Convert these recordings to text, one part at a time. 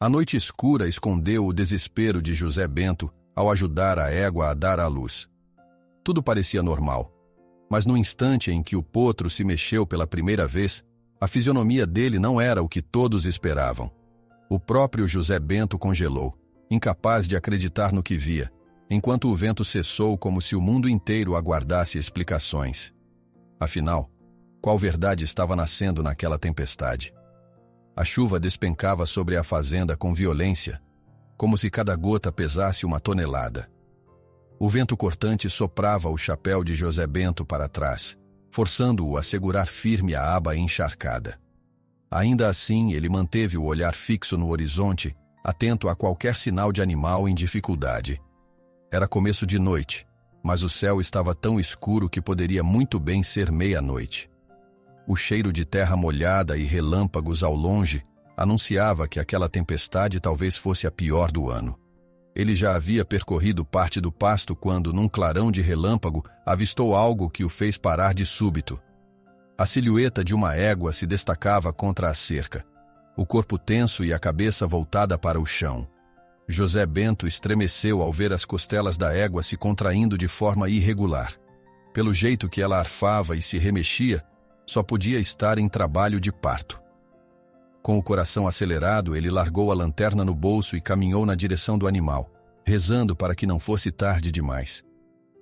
A noite escura escondeu o desespero de José Bento ao ajudar a égua a dar à luz. Tudo parecia normal, mas no instante em que o potro se mexeu pela primeira vez, a fisionomia dele não era o que todos esperavam. O próprio José Bento congelou, incapaz de acreditar no que via, enquanto o vento cessou como se o mundo inteiro aguardasse explicações. Afinal, qual verdade estava nascendo naquela tempestade? A chuva despencava sobre a fazenda com violência, como se cada gota pesasse uma tonelada. O vento cortante soprava o chapéu de José Bento para trás, forçando-o a segurar firme a aba encharcada. Ainda assim, ele manteve o olhar fixo no horizonte, atento a qualquer sinal de animal em dificuldade. Era começo de noite, mas o céu estava tão escuro que poderia muito bem ser meia-noite. O cheiro de terra molhada e relâmpagos ao longe anunciava que aquela tempestade talvez fosse a pior do ano. Ele já havia percorrido parte do pasto quando, num clarão de relâmpago, avistou algo que o fez parar de súbito. A silhueta de uma égua se destacava contra a cerca, o corpo tenso e a cabeça voltada para o chão. José Bento estremeceu ao ver as costelas da égua se contraindo de forma irregular. Pelo jeito que ela arfava e se remexia, só podia estar em trabalho de parto. Com o coração acelerado, ele largou a lanterna no bolso e caminhou na direção do animal, rezando para que não fosse tarde demais.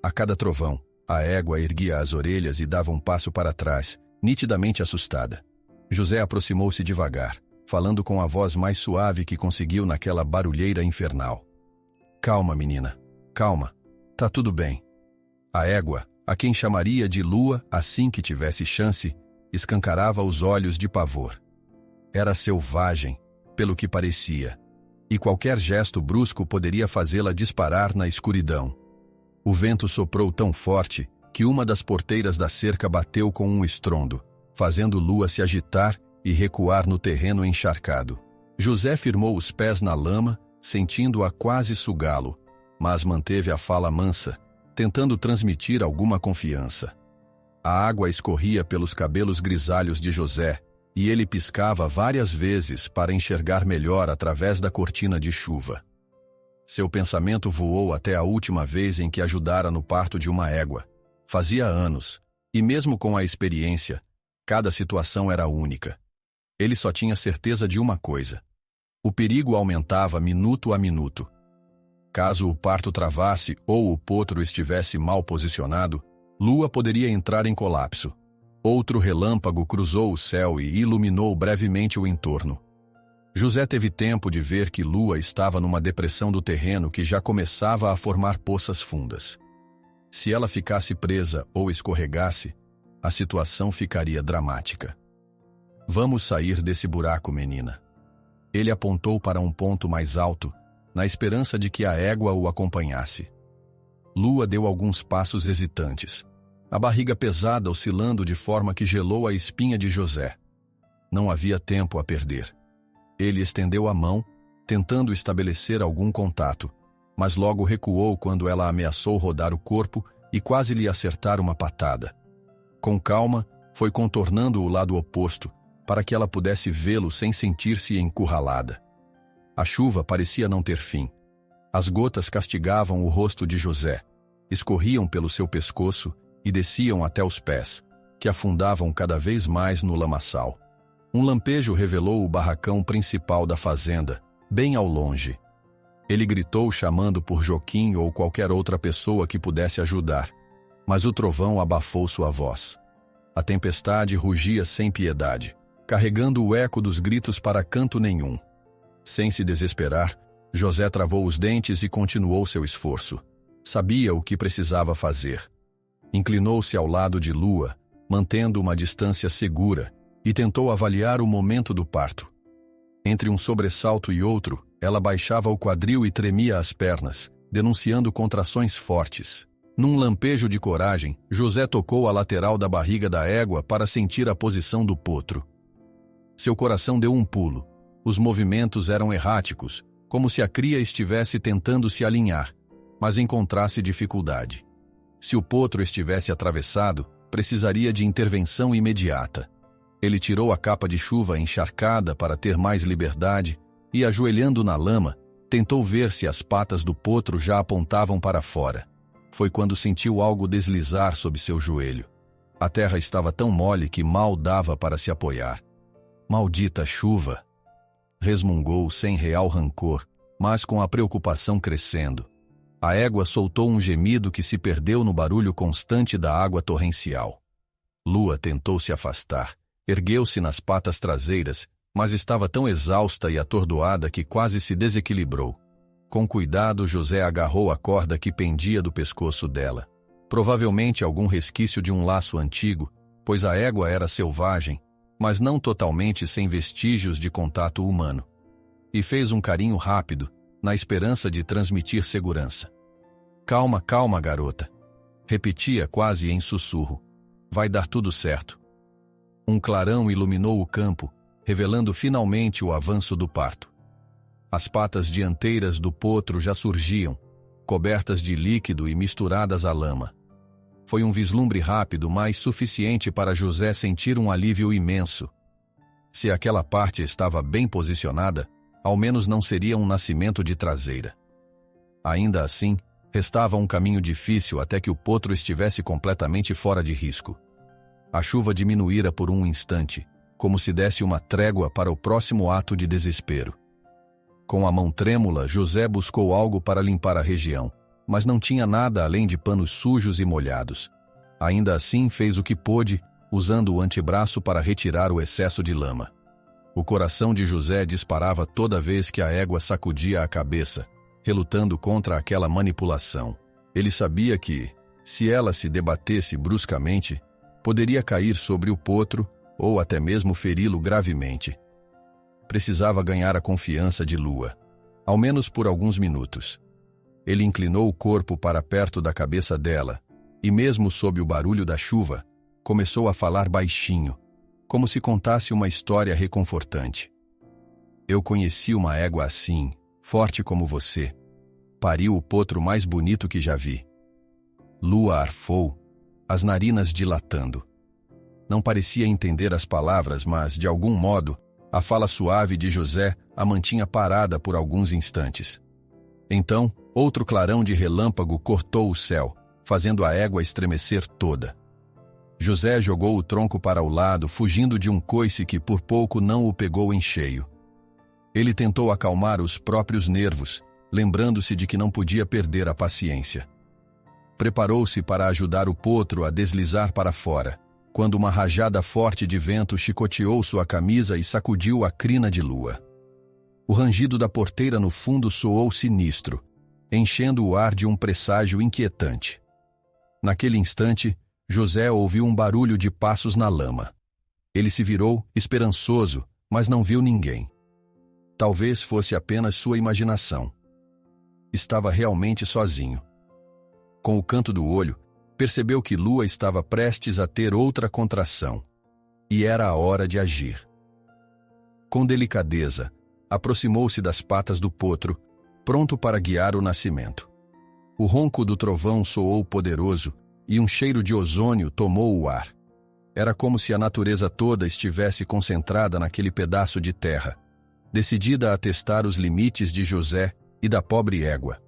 A cada trovão, a égua erguia as orelhas e dava um passo para trás, nitidamente assustada. José aproximou-se devagar, falando com a voz mais suave que conseguiu naquela barulheira infernal. Calma, menina, calma, tá tudo bem. A égua, a quem chamaria de Lua assim que tivesse chance, escancarava os olhos de pavor. Era selvagem, pelo que parecia, e qualquer gesto brusco poderia fazê-la disparar na escuridão. O vento soprou tão forte que uma das porteiras da cerca bateu com um estrondo, fazendo Lua se agitar e recuar no terreno encharcado. José firmou os pés na lama, sentindo-a quase sugá-lo, mas manteve a fala mansa, tentando transmitir alguma confiança. A água escorria pelos cabelos grisalhos de José, e ele piscava várias vezes para enxergar melhor através da cortina de chuva. Seu pensamento voou até a última vez em que ajudara no parto de uma égua. Fazia anos, e mesmo com a experiência, cada situação era única. Ele só tinha certeza de uma coisa: o perigo aumentava minuto a minuto. Caso o parto travasse ou o potro estivesse mal posicionado, Lua poderia entrar em colapso. Outro relâmpago cruzou o céu e iluminou brevemente o entorno. José teve tempo de ver que Lua estava numa depressão do terreno que já começava a formar poças fundas. Se ela ficasse presa ou escorregasse, a situação ficaria dramática. Vamos sair desse buraco, menina. Ele apontou para um ponto mais alto, na esperança de que a égua o acompanhasse. Lua deu alguns passos hesitantes, a barriga pesada oscilando de forma que gelou a espinha de José. Não havia tempo a perder. Ele estendeu a mão, tentando estabelecer algum contato, mas logo recuou quando ela ameaçou rodar o corpo e quase lhe acertar uma patada. Com calma, foi contornando o lado oposto, para que ela pudesse vê-lo sem sentir-se encurralada. A chuva parecia não ter fim. As gotas castigavam o rosto de José, escorriam pelo seu pescoço e desciam até os pés, que afundavam cada vez mais no lamaçal. Um lampejo revelou o barracão principal da fazenda, bem ao longe. Ele gritou chamando por Joaquim ou qualquer outra pessoa que pudesse ajudar, mas o trovão abafou sua voz. A tempestade rugia sem piedade, carregando o eco dos gritos para canto nenhum. Sem se desesperar, José travou os dentes e continuou seu esforço. Sabia o que precisava fazer. Inclinou-se ao lado de Lua, mantendo uma distância segura, e tentou avaliar o momento do parto. Entre um sobressalto e outro, ela baixava o quadril e tremia as pernas, denunciando contrações fortes. Num lampejo de coragem, José tocou a lateral da barriga da égua para sentir a posição do potro. Seu coração deu um pulo. Os movimentos eram erráticos, como se a cria estivesse tentando se alinhar, mas encontrasse dificuldade. Se o potro estivesse atravessado, precisaria de intervenção imediata. Ele tirou a capa de chuva encharcada para ter mais liberdade e, ajoelhando na lama, tentou ver se as patas do potro já apontavam para fora. Foi quando sentiu algo deslizar sob seu joelho. A terra estava tão mole que mal dava para se apoiar. Maldita chuva! Resmungou sem real rancor, mas com a preocupação crescendo. A égua soltou um gemido que se perdeu no barulho constante da água torrencial. Lua tentou se afastar, ergueu-se nas patas traseiras, mas estava tão exausta e atordoada que quase se desequilibrou. Com cuidado, José agarrou a corda que pendia do pescoço dela. Provavelmente algum resquício de um laço antigo, pois a égua era selvagem, mas não totalmente sem vestígios de contato humano. E fez um carinho rápido, na esperança de transmitir segurança. Calma, calma, garota. Repetia quase em sussurro. Vai dar tudo certo. Um clarão iluminou o campo, revelando finalmente o avanço do parto. As patas dianteiras do potro já surgiam, cobertas de líquido e misturadas à lama. Foi um vislumbre rápido, mas suficiente para José sentir um alívio imenso. Se aquela parte estava bem posicionada, ao menos não seria um nascimento de traseira. Ainda assim, restava um caminho difícil até que o potro estivesse completamente fora de risco. A chuva diminuíra por um instante, como se desse uma trégua para o próximo ato de desespero. Com a mão trêmula, José buscou algo para limpar a região, mas não tinha nada além de panos sujos e molhados. Ainda assim, fez o que pôde, usando o antebraço para retirar o excesso de lama. O coração de José disparava toda vez que a égua sacudia a cabeça, relutando contra aquela manipulação. Ele sabia que, se ela se debatesse bruscamente, poderia cair sobre o potro ou até mesmo feri-lo gravemente. Precisava ganhar a confiança de Lua, ao menos por alguns minutos. Ele inclinou o corpo para perto da cabeça dela, e mesmo sob o barulho da chuva, começou a falar baixinho, como se contasse uma história reconfortante. Eu conheci uma égua assim, forte como você. Pariu o potro mais bonito que já vi. Lua arfou, as narinas dilatando. Não parecia entender as palavras, mas, de algum modo, a fala suave de José a mantinha parada por alguns instantes. Então, outro clarão de relâmpago cortou o céu, fazendo a égua estremecer toda. José jogou o tronco para o lado, fugindo de um coice que por pouco não o pegou em cheio. Ele tentou acalmar os próprios nervos, lembrando-se de que não podia perder a paciência. Preparou-se para ajudar o potro a deslizar para fora, quando uma rajada forte de vento chicoteou sua camisa e sacudiu a crina de Lua. O rangido da porteira no fundo soou sinistro, enchendo o ar de um presságio inquietante. Naquele instante, José ouviu um barulho de passos na lama. Ele se virou, esperançoso, mas não viu ninguém. Talvez fosse apenas sua imaginação. Estava realmente sozinho. Com o canto do olho, percebeu que Lua estava prestes a ter outra contração. E era a hora de agir. Com delicadeza, aproximou-se das patas do potro, pronto para guiar o nascimento. O ronco do trovão soou poderoso e um cheiro de ozônio tomou o ar. Era como se a natureza toda estivesse concentrada naquele pedaço de terra, decidida a testar os limites de José e da pobre égua.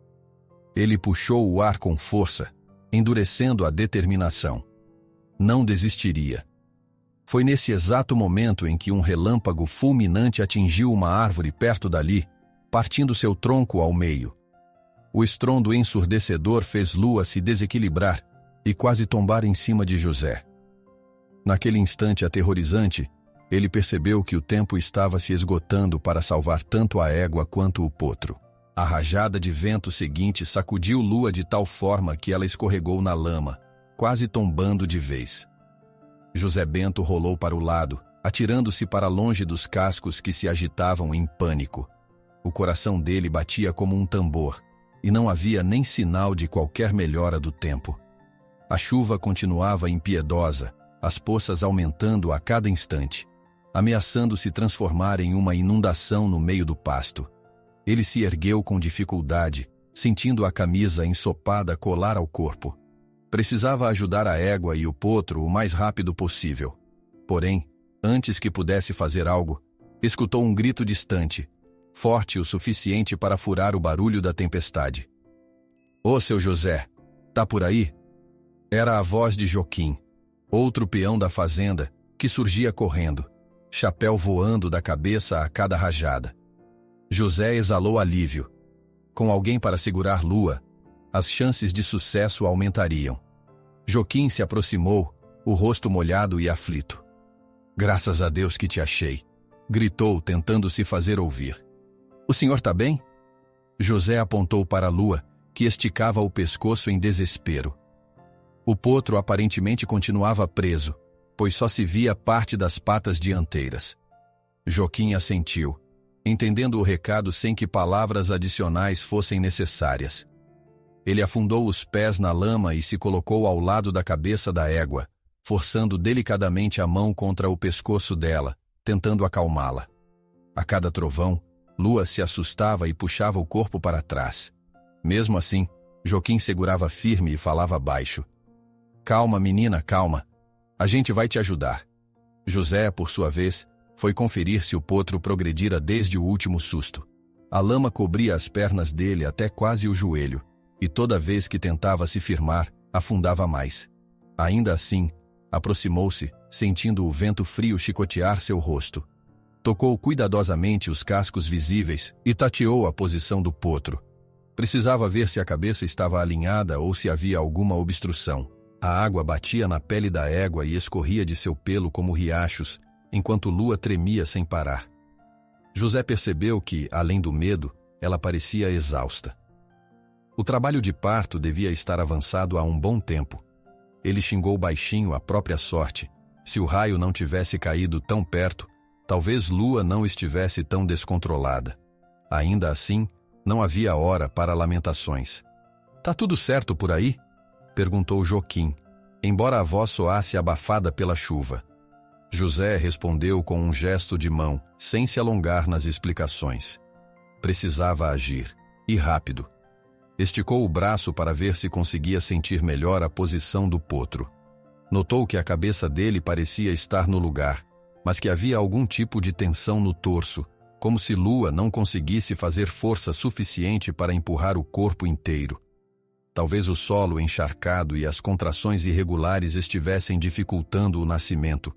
Ele puxou o ar com força, endurecendo a determinação. Não desistiria. Foi nesse exato momento em que um relâmpago fulminante atingiu uma árvore perto dali, partindo seu tronco ao meio. O estrondo ensurdecedor fez Lua se desequilibrar e quase tombar em cima de José. Naquele instante aterrorizante, ele percebeu que o tempo estava se esgotando para salvar tanto a égua quanto o potro. A rajada de vento seguinte sacudiu Lua de tal forma que ela escorregou na lama, quase tombando de vez. José Bento rolou para o lado, atirando-se para longe dos cascos que se agitavam em pânico. O coração dele batia como um tambor, e não havia nem sinal de qualquer melhora do tempo. A chuva continuava impiedosa, as poças aumentando a cada instante, ameaçando se transformar em uma inundação no meio do pasto. Ele se ergueu com dificuldade, sentindo a camisa ensopada colar ao corpo. Precisava ajudar a égua e o potro o mais rápido possível. Porém, antes que pudesse fazer algo, escutou um grito distante. forte o suficiente para furar o barulho da tempestade. Ô, seu José, tá por aí? Era a voz de Joquim, outro peão da fazenda, que surgia correndo, chapéu voando da cabeça a cada rajada. José exalou alívio. Com alguém para segurar Lua, as chances de sucesso aumentariam. Joquim se aproximou, o rosto molhado e aflito. Graças a Deus que te achei, gritou, tentando se fazer ouvir. O senhor tá bem? José apontou para Lua, que esticava o pescoço em desespero. O potro aparentemente continuava preso, pois só se via parte das patas dianteiras. Joquim assentiu, entendendo o recado sem que palavras adicionais fossem necessárias. Ele afundou os pés na lama e se colocou ao lado da cabeça da égua, forçando delicadamente a mão contra o pescoço dela, tentando acalmá-la. A cada trovão, Lua se assustava e puxava o corpo para trás. Mesmo assim, Joquim segurava firme e falava baixo. Calma, menina, calma. A gente vai te ajudar. José, por sua vez, foi conferir se o potro progredira desde o último susto. A lama cobria as pernas dele até quase o joelho, e toda vez que tentava se firmar, afundava mais. Ainda assim, aproximou-se, sentindo o vento frio chicotear seu rosto. Tocou cuidadosamente os cascos visíveis e tateou a posição do potro. Precisava ver se a cabeça estava alinhada ou se havia alguma obstrução. A água batia na pele da égua e escorria de seu pelo como riachos, enquanto Lua tremia sem parar. José percebeu que, além do medo, ela parecia exausta. O trabalho de parto devia estar avançado há um bom tempo. Ele xingou baixinho a própria sorte. Se o raio não tivesse caído tão perto, talvez Lua não estivesse tão descontrolada. Ainda assim, não havia hora para lamentações. Tá tudo certo por aí? Perguntou Joquim, embora a voz soasse abafada pela chuva. José respondeu com um gesto de mão, sem se alongar nas explicações. Precisava agir, e rápido. Esticou o braço para ver se conseguia sentir melhor a posição do potro. Notou que a cabeça dele parecia estar no lugar, mas que havia algum tipo de tensão no torso, como se Lua não conseguisse fazer força suficiente para empurrar o corpo inteiro. Talvez o solo encharcado e as contrações irregulares estivessem dificultando o nascimento.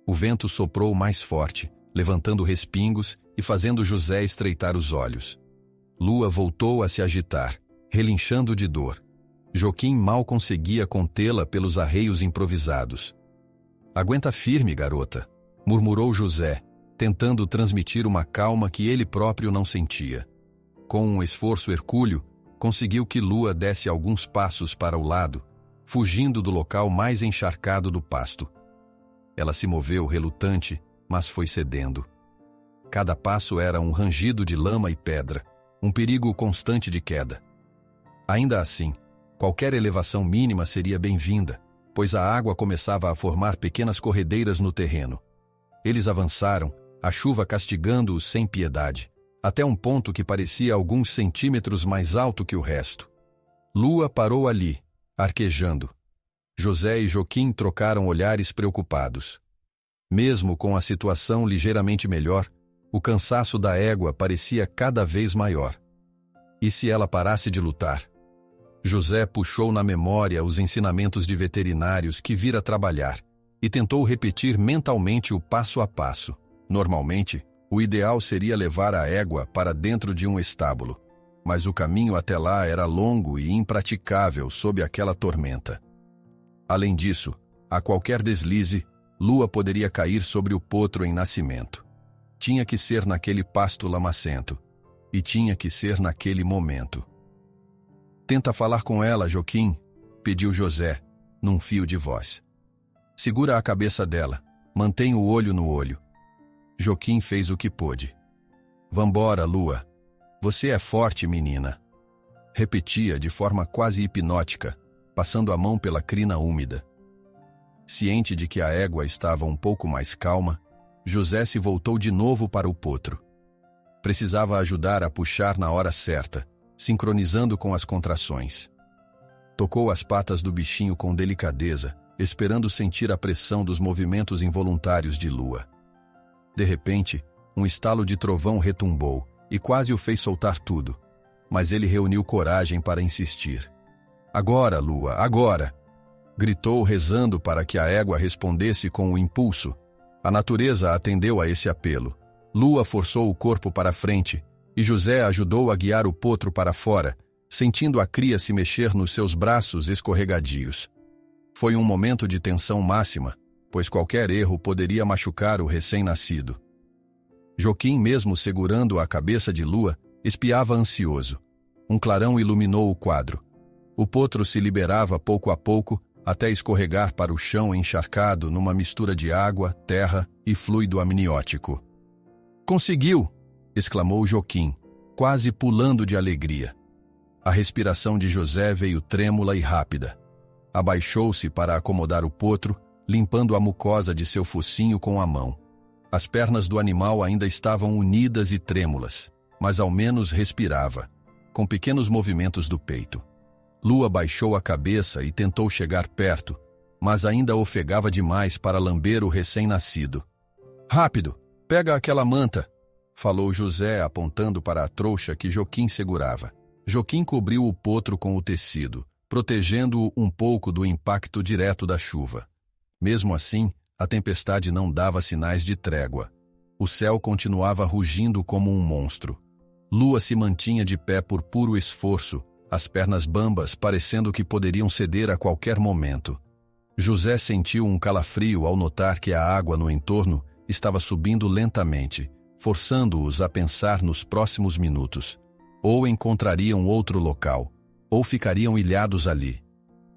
O vento soprou mais forte, levantando respingos e fazendo José estreitar os olhos. Lua voltou a se agitar, relinchando de dor. Joquim mal conseguia contê-la pelos arreios improvisados. Aguenta firme, garota, murmurou José, tentando transmitir uma calma que ele próprio não sentia. Com um esforço hercúleo, conseguiu que Lua desse alguns passos para o lado, fugindo do local mais encharcado do pasto. Ela se moveu relutante, mas foi cedendo. Cada passo era um rangido de lama e pedra, um perigo constante de queda. Ainda assim, qualquer elevação mínima seria bem-vinda, pois a água começava a formar pequenas corredeiras no terreno. Eles avançaram, a chuva castigando-os sem piedade, até um ponto que parecia alguns centímetros mais alto que o resto. Lua parou ali, arquejando. José e Joquim trocaram olhares preocupados. Mesmo com a situação ligeiramente melhor, o cansaço da égua parecia cada vez maior. E se ela parasse de lutar? José puxou na memória os ensinamentos de veterinários que vira trabalhar e tentou repetir mentalmente o passo a passo. Normalmente, o ideal seria levar a égua para dentro de um estábulo, mas o caminho até lá era longo e impraticável sob aquela tormenta. Além disso, a qualquer deslize, Lua poderia cair sobre o potro em nascimento. Tinha que ser naquele pasto lamacento, e tinha que ser naquele momento. Tenta falar com ela, Joquim, pediu José, num fio de voz. Segura a cabeça dela, mantém o olho no olho. Joquim fez o que pôde. Vambora, Lua. Você é forte, menina. Repetia de forma quase hipnótica, passando a mão pela crina úmida. Ciente de que a égua estava um pouco mais calma, José se voltou de novo para o potro. Precisava ajudar a puxar na hora certa, sincronizando com as contrações. Tocou as patas do bichinho com delicadeza, esperando sentir a pressão dos movimentos involuntários de Lua. De repente, um estalo de trovão retumbou, e quase o fez soltar tudo, mas ele reuniu coragem para insistir. Agora, Lua, agora! Gritou rezando para que a égua respondesse com o impulso. A natureza atendeu a esse apelo. Lua forçou o corpo para frente e José ajudou a guiar o potro para fora, sentindo a cria se mexer nos seus braços escorregadios. Foi um momento de tensão máxima, pois qualquer erro poderia machucar o recém-nascido. Joaquim, mesmo segurando a cabeça de Lua, espiava ansioso. Um clarão iluminou o quadro. O potro se liberava pouco a pouco, até escorregar para o chão encharcado numa mistura de água, terra e fluido amniótico. "Conseguiu!" exclamou Joaquim, quase pulando de alegria. A respiração de José veio trêmula e rápida. Abaixou-se para acomodar o potro, limpando a mucosa de seu focinho com a mão. As pernas do animal ainda estavam unidas e trêmulas, mas ao menos respirava, com pequenos movimentos do peito. Lua baixou a cabeça e tentou chegar perto, mas ainda ofegava demais para lamber o recém-nascido. "Rápido, pega aquela manta", falou José apontando para a trouxa que Joaquim segurava. Joaquim cobriu o potro com o tecido, protegendo-o um pouco do impacto direto da chuva. Mesmo assim, a tempestade não dava sinais de trégua. O céu continuava rugindo como um monstro. Lua se mantinha de pé por puro esforço, as pernas bambas parecendo que poderiam ceder a qualquer momento. José sentiu um calafrio ao notar que a água no entorno estava subindo lentamente, forçando-os a pensar nos próximos minutos. Ou encontrariam outro local, ou ficariam ilhados ali.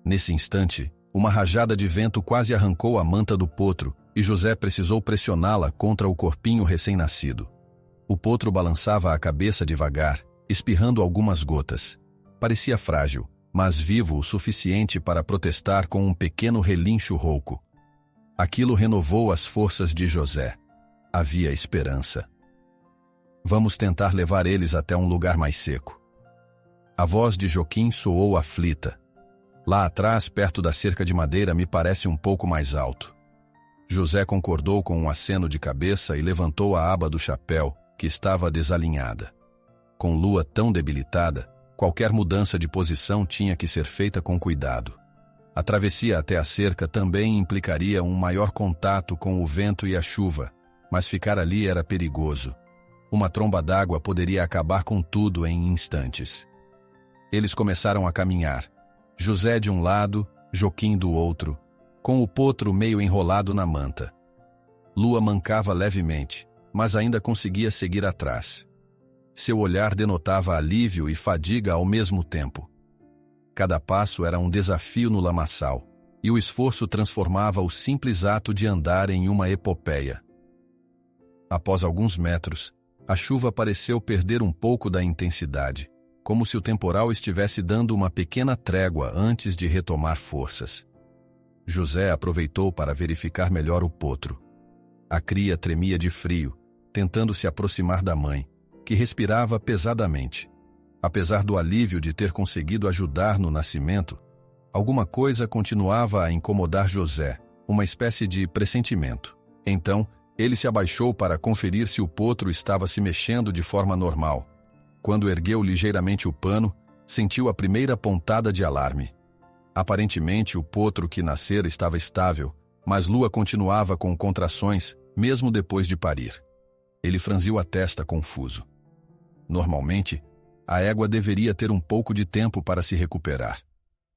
Nesse instante, uma rajada de vento quase arrancou a manta do potro e José precisou pressioná-la contra o corpinho recém-nascido. O potro balançava a cabeça devagar, espirrando algumas gotas. Parecia frágil, mas vivo o suficiente para protestar com um pequeno relincho rouco. Aquilo renovou as forças de José. Havia esperança. "Vamos tentar levar eles até um lugar mais seco." A voz de Joaquim soou aflita. "Lá atrás, perto da cerca de madeira, me parece um pouco mais alto." José concordou com um aceno de cabeça e levantou a aba do chapéu, que estava desalinhada. Com Lua tão debilitada, qualquer mudança de posição tinha que ser feita com cuidado. A travessia até a cerca também implicaria um maior contato com o vento e a chuva, mas ficar ali era perigoso. Uma tromba d'água poderia acabar com tudo em instantes. Eles começaram a caminhar, José de um lado, Joaquim do outro, com o potro meio enrolado na manta. Lua mancava levemente, mas ainda conseguia seguir atrás. Seu olhar denotava alívio e fadiga ao mesmo tempo. Cada passo era um desafio no lamaçal, e o esforço transformava o simples ato de andar em uma epopeia. Após alguns metros, a chuva pareceu perder um pouco da intensidade, como se o temporal estivesse dando uma pequena trégua antes de retomar forças. José aproveitou para verificar melhor o potro. A cria tremia de frio, tentando se aproximar da mãe, que respirava pesadamente. Apesar do alívio de ter conseguido ajudar no nascimento, alguma coisa continuava a incomodar José, uma espécie de pressentimento. Então, ele se abaixou para conferir se o potro estava se mexendo de forma normal. Quando ergueu ligeiramente o pano, sentiu a primeira pontada de alarme. Aparentemente, o potro que nascera estava estável, mas Lua continuava com contrações, mesmo depois de parir. Ele franziu a testa confuso. Normalmente, a égua deveria ter um pouco de tempo para se recuperar.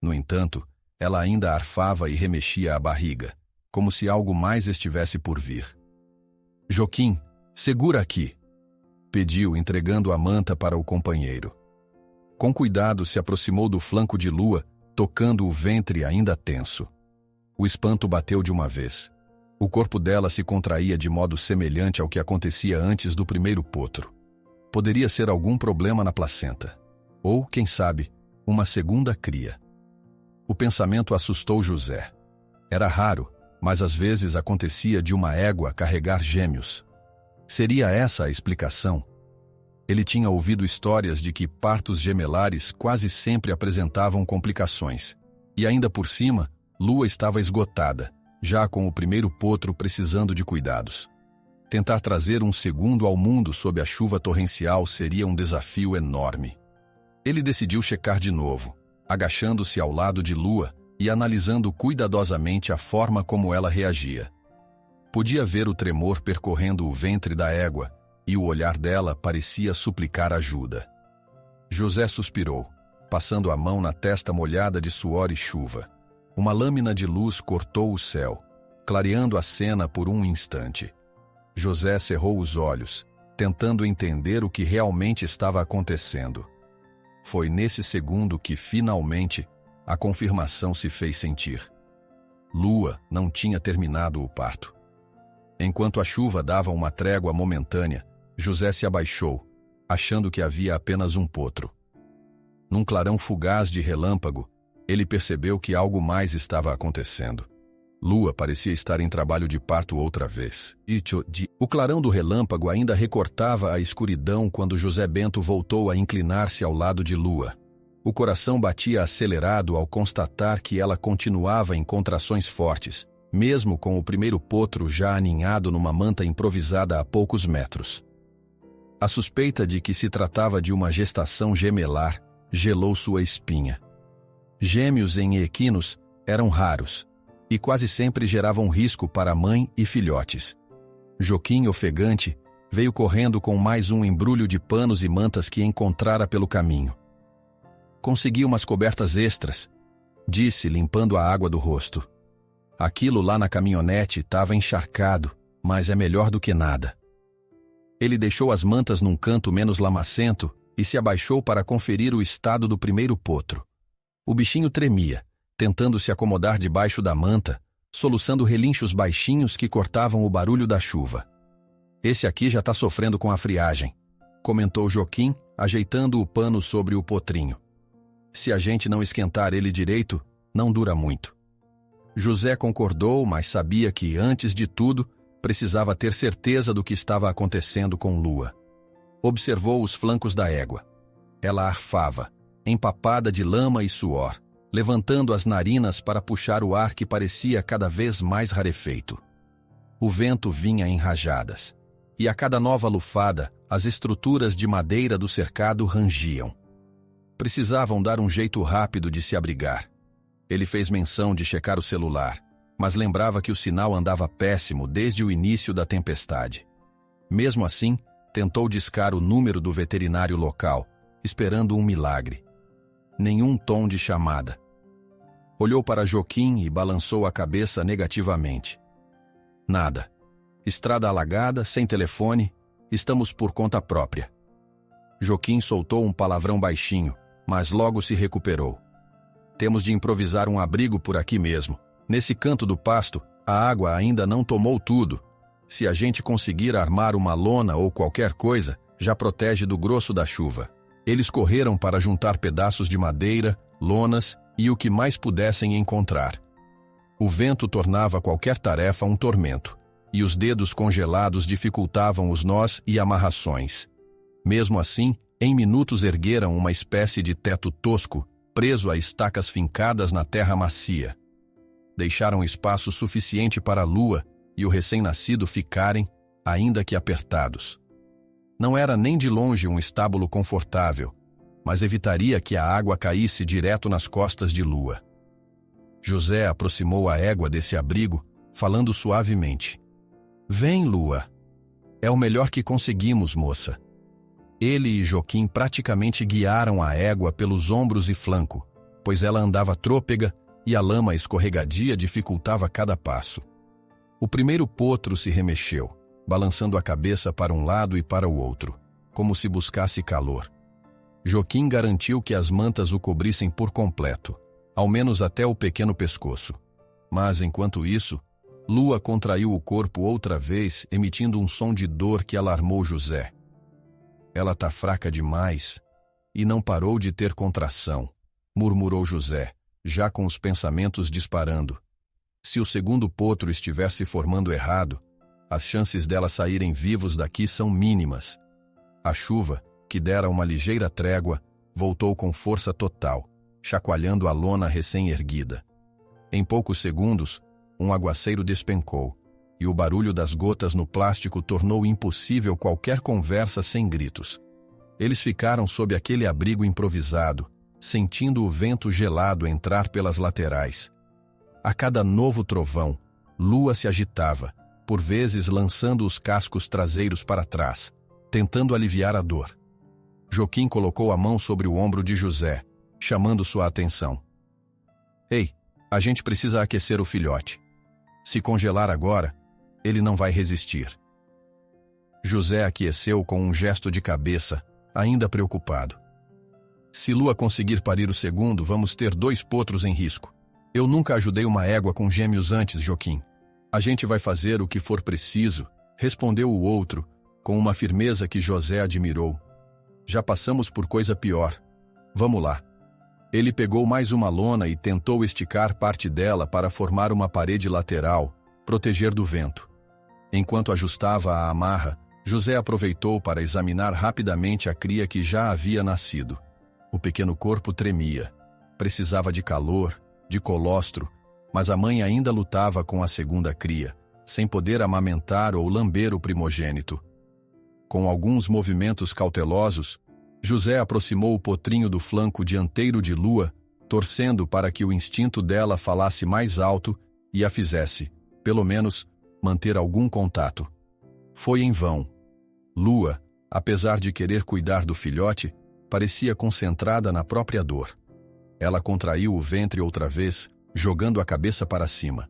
No entanto, ela ainda arfava e remexia a barriga, como se algo mais estivesse por vir. "Joaquim, segura aqui", pediu, entregando a manta para o companheiro. Com cuidado, se aproximou do flanco de Lua, tocando o ventre ainda tenso. O espanto bateu de uma vez. O corpo dela se contraía de modo semelhante ao que acontecia antes do primeiro potro. Poderia ser algum problema na placenta. Ou, quem sabe, uma segunda cria. O pensamento assustou José. Era raro, mas às vezes acontecia de uma égua carregar gêmeos. Seria essa a explicação? Ele tinha ouvido histórias de que partos gemelares quase sempre apresentavam complicações. E ainda por cima, Lua estava esgotada, já com o primeiro potro precisando de cuidados. Tentar trazer um segundo ao mundo sob a chuva torrencial seria um desafio enorme. Ele decidiu checar de novo, agachando-se ao lado de Lua e analisando cuidadosamente a forma como ela reagia. Podia ver o tremor percorrendo o ventre da égua e o olhar dela parecia suplicar ajuda. José suspirou, passando a mão na testa molhada de suor e chuva. Uma lâmina de luz cortou o céu, clareando a cena por um instante. José cerrou os olhos, tentando entender o que realmente estava acontecendo. Foi nesse segundo que, finalmente, a confirmação se fez sentir. Lua não tinha terminado o parto. Enquanto a chuva dava uma trégua momentânea, José se abaixou, achando que havia apenas um potro. Num clarão fugaz de relâmpago, ele percebeu que algo mais estava acontecendo. Lua parecia estar em trabalho de parto outra vez. O clarão do relâmpago ainda recortava a escuridão quando José Bento voltou a inclinar-se ao lado de Lua. O coração batia acelerado ao constatar que ela continuava em contrações fortes, mesmo com o primeiro potro já aninhado numa manta improvisada a poucos metros. A suspeita de que se tratava de uma gestação gemelar gelou sua espinha. Gêmeos em equinos eram raros e quase sempre geravam risco para a mãe e filhotes. Joaquim, ofegante, veio correndo com mais um embrulho de panos e mantas que encontrara pelo caminho. Consegui umas cobertas extras, disse, limpando a água do rosto. Aquilo lá na caminhonete estava encharcado, mas é melhor do que nada. Ele deixou as mantas num canto menos lamacento e se abaixou para conferir o estado do primeiro potro. O bichinho tremia, tentando se acomodar debaixo da manta, soluçando relinchos baixinhos que cortavam o barulho da chuva. Esse aqui já está sofrendo com a friagem, comentou Joaquim, ajeitando o pano sobre o potrinho. Se a gente não esquentar ele direito, não dura muito. José concordou, mas sabia que, antes de tudo, precisava ter certeza do que estava acontecendo com Lua. Observou os flancos da égua. Ela arfava, empapada de lama e suor, levantando as narinas para puxar o ar que parecia cada vez mais rarefeito. O vento vinha em rajadas, e a cada nova lufada, as estruturas de madeira do cercado rangiam. Precisavam dar um jeito rápido de se abrigar. Ele fez menção de checar o celular, mas lembrava que o sinal andava péssimo desde o início da tempestade. Mesmo assim, tentou discar o número do veterinário local, esperando um milagre. Nenhum tom de chamada. Olhou para Joaquim e balançou a cabeça negativamente. Nada. Estrada alagada, sem telefone, estamos por conta própria. Joaquim soltou um palavrão baixinho, mas logo se recuperou. Temos de improvisar um abrigo por aqui mesmo. Nesse canto do pasto, a água ainda não tomou tudo. Se a gente conseguir armar uma lona ou qualquer coisa, já protege do grosso da chuva. Eles correram para juntar pedaços de madeira, lonas e o que mais pudessem encontrar. O vento tornava qualquer tarefa um tormento, e os dedos congelados dificultavam os nós e amarrações. Mesmo assim, em minutos ergueram uma espécie de teto tosco, preso a estacas fincadas na terra macia. Deixaram espaço suficiente para a Lua e o recém-nascido ficarem, ainda que apertados. Não era nem de longe um estábulo confortável, mas evitaria que a água caísse direto nas costas de Lua. José aproximou a égua desse abrigo, falando suavemente. Vem, Lua. É o melhor que conseguimos, moça. Ele e Joaquim praticamente guiaram a égua pelos ombros e flanco, pois ela andava trôpega e a lama escorregadia dificultava cada passo. O primeiro potro se remexeu, balançando a cabeça para um lado e para o outro, como se buscasse calor. Joaquim garantiu que as mantas o cobrissem por completo, ao menos até o pequeno pescoço. Mas, enquanto isso, Lua contraiu o corpo outra vez, emitindo um som de dor que alarmou José. Ela tá fraca demais e não parou de ter contração, murmurou José, já com os pensamentos disparando. Se o segundo potro estiver se formando errado, as chances dela saírem vivos daqui são mínimas. A chuva, que dera uma ligeira trégua, voltou com força total, chacoalhando a lona recém-erguida. Em poucos segundos, um aguaceiro despencou, e o barulho das gotas no plástico tornou impossível qualquer conversa sem gritos. Eles ficaram sob aquele abrigo improvisado, sentindo o vento gelado entrar pelas laterais. A cada novo trovão, Lua se agitava, por vezes lançando os cascos traseiros para trás, tentando aliviar a dor. Joaquim colocou a mão sobre o ombro de José, chamando sua atenção. Ei, a gente precisa aquecer o filhote. Se congelar agora, ele não vai resistir. José aqueceu com um gesto de cabeça, ainda preocupado. Se Lua conseguir parir o segundo, vamos ter 2 potros em risco. Eu nunca ajudei uma égua com gêmeos antes, Joaquim. A gente vai fazer o que for preciso, respondeu o outro, com uma firmeza que José admirou. Já passamos por coisa pior. Vamos lá. Ele pegou mais uma lona e tentou esticar parte dela para formar uma parede lateral, proteger do vento. Enquanto ajustava a amarra, José aproveitou para examinar rapidamente a cria que já havia nascido. O pequeno corpo tremia. Precisava de calor, de colostro, mas a mãe ainda lutava com a segunda cria, sem poder amamentar ou lamber o primogênito. Com alguns movimentos cautelosos, José aproximou o potrinho do flanco dianteiro de Lua, torcendo para que o instinto dela falasse mais alto e a fizesse, pelo menos, manter algum contato. Foi em vão. Lua, apesar de querer cuidar do filhote, parecia concentrada na própria dor. Ela contraiu o ventre outra vez, jogando a cabeça para cima.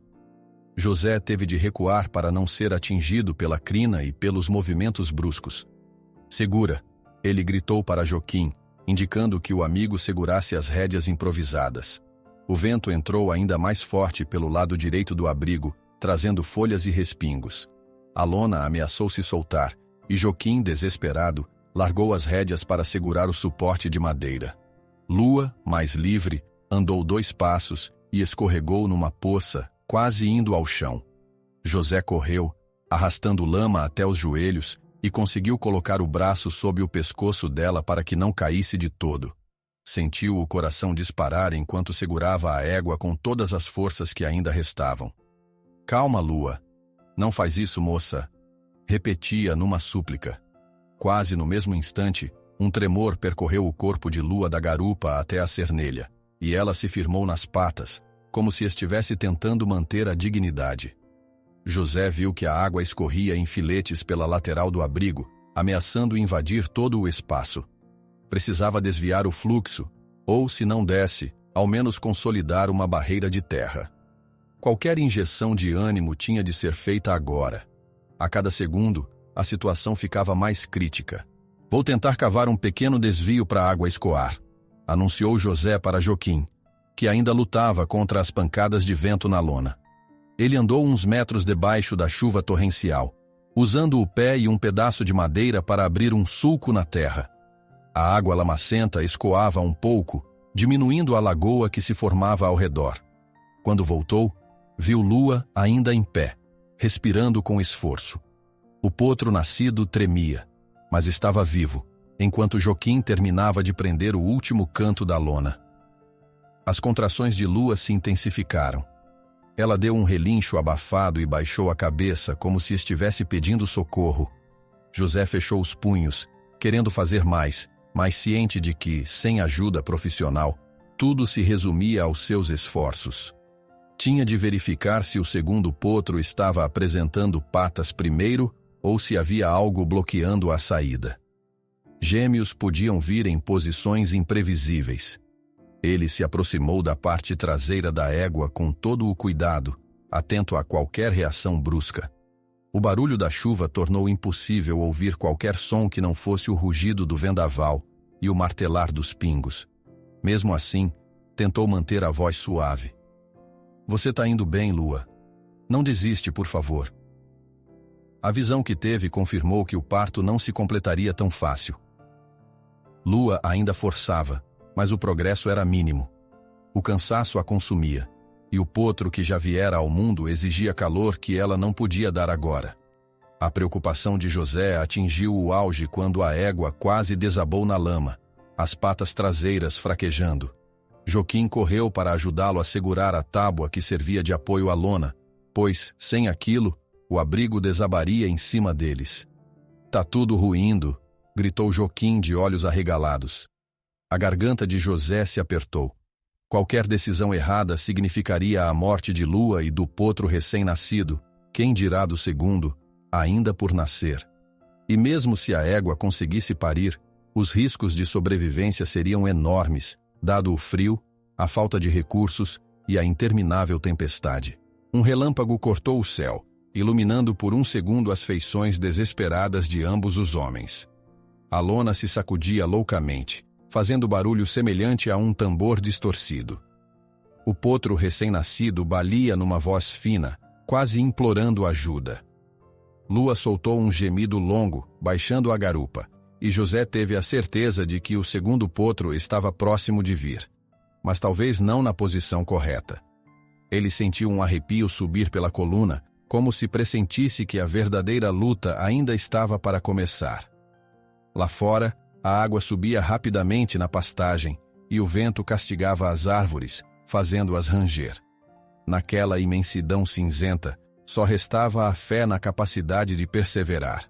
José teve de recuar para não ser atingido pela crina e pelos movimentos bruscos. Segura, ele gritou para Joaquim, indicando que o amigo segurasse as rédeas improvisadas. O vento entrou ainda mais forte pelo lado direito do abrigo, trazendo folhas e respingos. A lona ameaçou se soltar, e Joaquim, desesperado, largou as rédeas para segurar o suporte de madeira. Lua, mais livre, andou 2 passos e escorregou numa poça, quase indo ao chão. José correu, arrastando lama até os joelhos, e conseguiu colocar o braço sob o pescoço dela para que não caísse de todo. Sentiu o coração disparar enquanto segurava a égua com todas as forças que ainda restavam. Calma, Lua. Não faz isso, moça. Repetia numa súplica. Quase no mesmo instante, um tremor percorreu o corpo de Lua da garupa até a cernelha, e ela se firmou nas patas, como se estivesse tentando manter a dignidade. José viu que a água escorria em filetes pela lateral do abrigo, ameaçando invadir todo o espaço. Precisava desviar o fluxo, ou, se não desse, ao menos consolidar uma barreira de terra. Qualquer injeção de ânimo tinha de ser feita agora. A cada segundo, a situação ficava mais crítica. Vou tentar cavar um pequeno desvio para a água escoar, anunciou José para Joaquim, que ainda lutava contra as pancadas de vento na lona. Ele andou uns metros debaixo da chuva torrencial, usando o pé e um pedaço de madeira para abrir um sulco na terra. A água lamacenta escoava um pouco, diminuindo a lagoa que se formava ao redor. Quando voltou, viu Lua ainda em pé, respirando com esforço. O potro nascido tremia, mas estava vivo, enquanto Joaquim terminava de prender o último canto da lona. As contrações de Lua se intensificaram. Ela deu um relincho abafado e baixou a cabeça como se estivesse pedindo socorro. José fechou os punhos, querendo fazer mais, mas ciente de que, sem ajuda profissional, tudo se resumia aos seus esforços. Tinha de verificar se o segundo potro estava apresentando patas primeiro ou se havia algo bloqueando a saída. Gêmeos podiam vir em posições imprevisíveis. Ele se aproximou da parte traseira da égua com todo o cuidado, atento a qualquer reação brusca. O barulho da chuva tornou impossível ouvir qualquer som que não fosse o rugido do vendaval e o martelar dos pingos. Mesmo assim, tentou manter a voz suave. Você está indo bem, Lua. Não desiste, por favor. A visão que teve confirmou que o parto não se completaria tão fácil. Lua ainda forçava, mas o progresso era mínimo. O cansaço a consumia, e o potro que já viera ao mundo exigia calor que ela não podia dar agora. A preocupação de José atingiu o auge quando a égua quase desabou na lama, as patas traseiras fraquejando. Joaquim correu para ajudá-lo a segurar a tábua que servia de apoio à lona, pois, sem aquilo, o abrigo desabaria em cima deles. "Tá tudo ruindo", gritou Joquim de olhos arregalados. A garganta de José se apertou. Qualquer decisão errada significaria a morte de Lua e do potro recém-nascido, quem dirá do segundo, ainda por nascer. E mesmo se a égua conseguisse parir, os riscos de sobrevivência seriam enormes, dado o frio, a falta de recursos e a interminável tempestade. Um relâmpago cortou o céu, iluminando por um segundo as feições desesperadas de ambos os homens. A lona se sacudia loucamente, fazendo barulho semelhante a um tambor distorcido. O potro recém-nascido balia numa voz fina, quase implorando ajuda. Lua soltou um gemido longo, baixando a garupa, e José teve a certeza de que o segundo potro estava próximo de vir, mas talvez não na posição correta. Ele sentiu um arrepio subir pela coluna, como se pressentisse que a verdadeira luta ainda estava para começar. Lá fora, a água subia rapidamente na pastagem e o vento castigava as árvores, fazendo-as ranger. Naquela imensidão cinzenta, só restava a fé na capacidade de perseverar.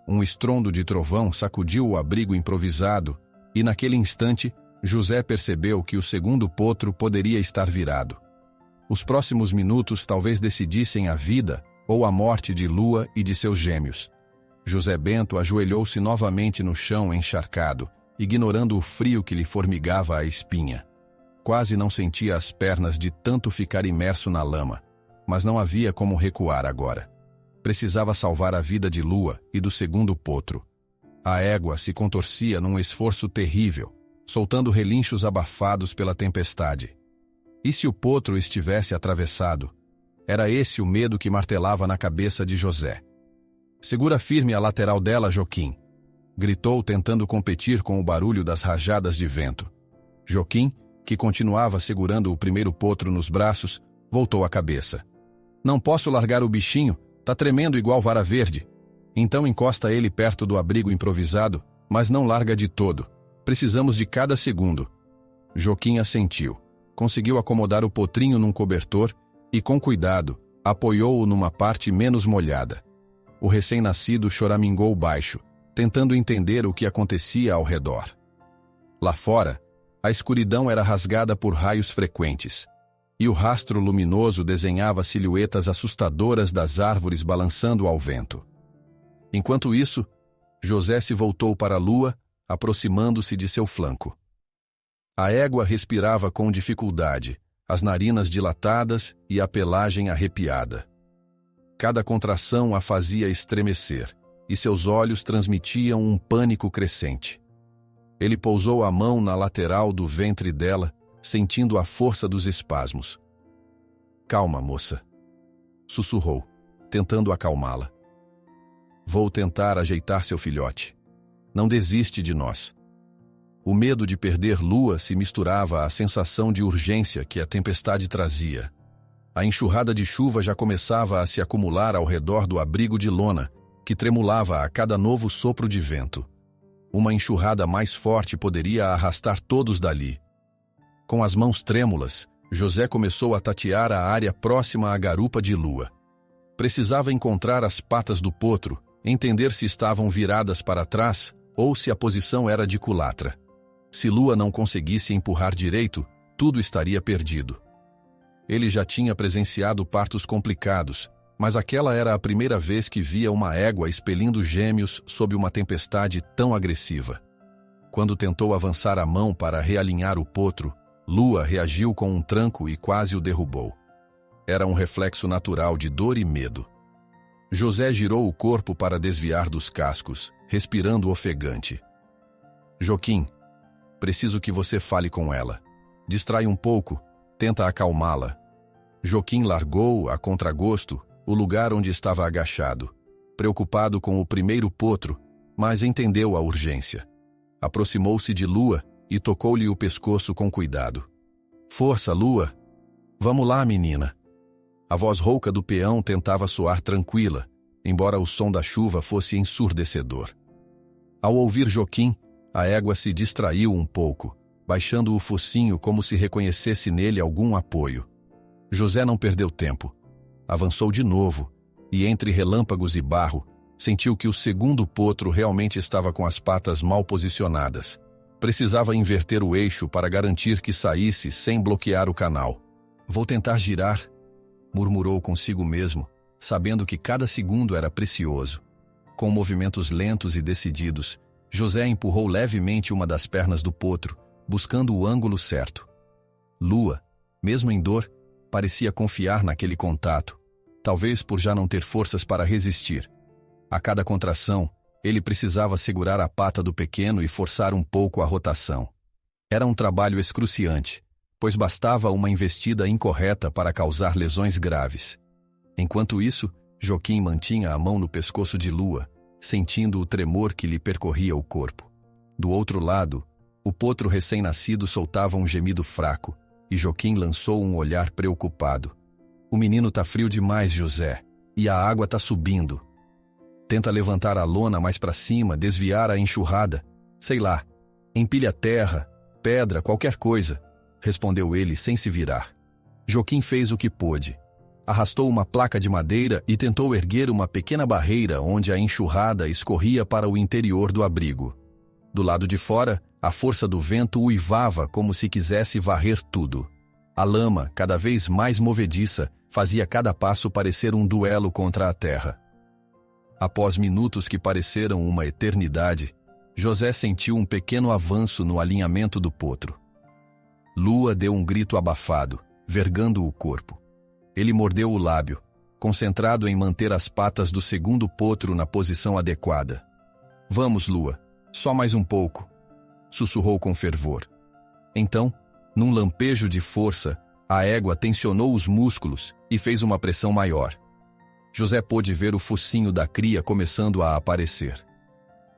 Um estrondo de trovão sacudiu o abrigo improvisado e, naquele instante, José percebeu que o segundo potro poderia estar virado. Os próximos minutos talvez decidissem a vida ou a morte de Lua e de seus gêmeos. José Bento ajoelhou-se novamente no chão encharcado, ignorando o frio que lhe formigava a espinha. Quase não sentia as pernas de tanto ficar imerso na lama, mas não havia como recuar agora. Precisava salvar a vida de Lua e do segundo potro. A égua se contorcia num esforço terrível, soltando relinchos abafados pela tempestade. E se o potro estivesse atravessado? Era esse o medo que martelava na cabeça de José. "Segura firme a lateral dela, Joquim", gritou, tentando competir com o barulho das rajadas de vento. Joquim, que continuava segurando o primeiro potro nos braços, voltou a cabeça. "Não posso largar o bichinho, tá tremendo igual vara verde." Então encosta ele perto do abrigo improvisado, mas não larga de todo. "Precisamos de cada segundo." Joquim assentiu. Conseguiu acomodar o potrinho num cobertor e, com cuidado, apoiou-o numa parte menos molhada. O recém-nascido choramingou baixo, tentando entender o que acontecia ao redor. Lá fora, a escuridão era rasgada por raios frequentes, e o rastro luminoso desenhava silhuetas assustadoras das árvores balançando ao vento. Enquanto isso, José se voltou para a Lua, aproximando-se de seu flanco. A égua respirava com dificuldade, as narinas dilatadas e a pelagem arrepiada. Cada contração a fazia estremecer, e seus olhos transmitiam um pânico crescente. Ele pousou a mão na lateral do ventre dela, sentindo a força dos espasmos. "Calma, moça", sussurrou, tentando acalmá-la. "Vou tentar ajeitar seu filhote. Não desiste de nós." O medo de perder Lua se misturava à sensação de urgência que a tempestade trazia. A enxurrada de chuva já começava a se acumular ao redor do abrigo de lona, que tremulava a cada novo sopro de vento. Uma enxurrada mais forte poderia arrastar todos dali. Com as mãos trêmulas, José começou a tatear a área próxima à garupa de Lua. Precisava encontrar as patas do potro, entender se estavam viradas para trás ou se a posição era de culatra. Se Lua não conseguisse empurrar direito, tudo estaria perdido. Ele já tinha presenciado partos complicados, mas aquela era a primeira vez que via uma égua expelindo gêmeos sob uma tempestade tão agressiva. Quando tentou avançar a mão para realinhar o potro, Lua reagiu com um tranco e quase o derrubou. Era um reflexo natural de dor e medo. José girou o corpo para desviar dos cascos, respirando ofegante. "Joquim, preciso que você fale com ela. Distrai um pouco, tenta acalmá-la." Joquim largou, a contragosto, o lugar onde estava agachado, preocupado com o primeiro potro, mas entendeu a urgência. Aproximou-se de Lua e tocou-lhe o pescoço com cuidado. "Força, Lua! Vamos lá, menina!" A voz rouca do peão tentava soar tranquila, embora o som da chuva fosse ensurdecedor. Ao ouvir Joquim, a égua se distraiu um pouco, baixando o focinho como se reconhecesse nele algum apoio. José não perdeu tempo. Avançou de novo e entre relâmpagos e barro, sentiu que o segundo potro realmente estava com as patas mal posicionadas. Precisava inverter o eixo para garantir que saísse sem bloquear o canal. "Vou tentar girar", murmurou consigo mesmo, sabendo que cada segundo era precioso. Com movimentos lentos e decididos, José empurrou levemente uma das pernas do potro, buscando o ângulo certo. Lua, mesmo em dor, parecia confiar naquele contato, talvez por já não ter forças para resistir. A cada contração, ele precisava segurar a pata do pequeno e forçar um pouco a rotação. Era um trabalho excruciante, pois bastava uma investida incorreta para causar lesões graves. Enquanto isso, Joaquim mantinha a mão no pescoço de Lua, sentindo o tremor que lhe percorria o corpo. Do outro lado, o potro recém-nascido soltava um gemido fraco, e Joaquim lançou um olhar preocupado. "O menino tá frio demais, José, e a água tá subindo. Tenta levantar a lona mais para cima, desviar a enxurrada. Sei lá, empilha terra, pedra, qualquer coisa", respondeu ele sem se virar. Joaquim fez o que pôde. Arrastou uma placa de madeira e tentou erguer uma pequena barreira onde a enxurrada escorria para o interior do abrigo. Do lado de fora, a força do vento uivava como se quisesse varrer tudo. A lama, cada vez mais movediça, fazia cada passo parecer um duelo contra a terra. Após minutos que pareceram uma eternidade, José sentiu um pequeno avanço no alinhamento do potro. Lua deu um grito abafado, vergando o corpo. Ele mordeu o lábio, concentrado em manter as patas do segundo potro na posição adequada. "Vamos, Lua, só mais um pouco", sussurrou com fervor. Então, num lampejo de força, a égua tensionou os músculos e fez uma pressão maior. José pôde ver o focinho da cria começando a aparecer.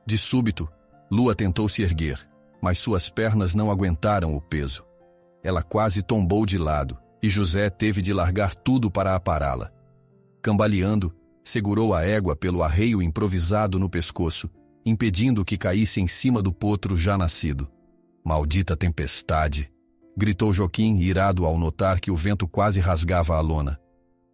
De súbito, Lua tentou se erguer, mas suas pernas não aguentaram o peso. Ela quase tombou de lado, e José teve de largar tudo para apará-la. Cambaleando, segurou a égua pelo arreio improvisado no pescoço, impedindo que caísse em cima do potro já nascido. "Maldita tempestade!" gritou Joaquim, irado ao notar que o vento quase rasgava a lona.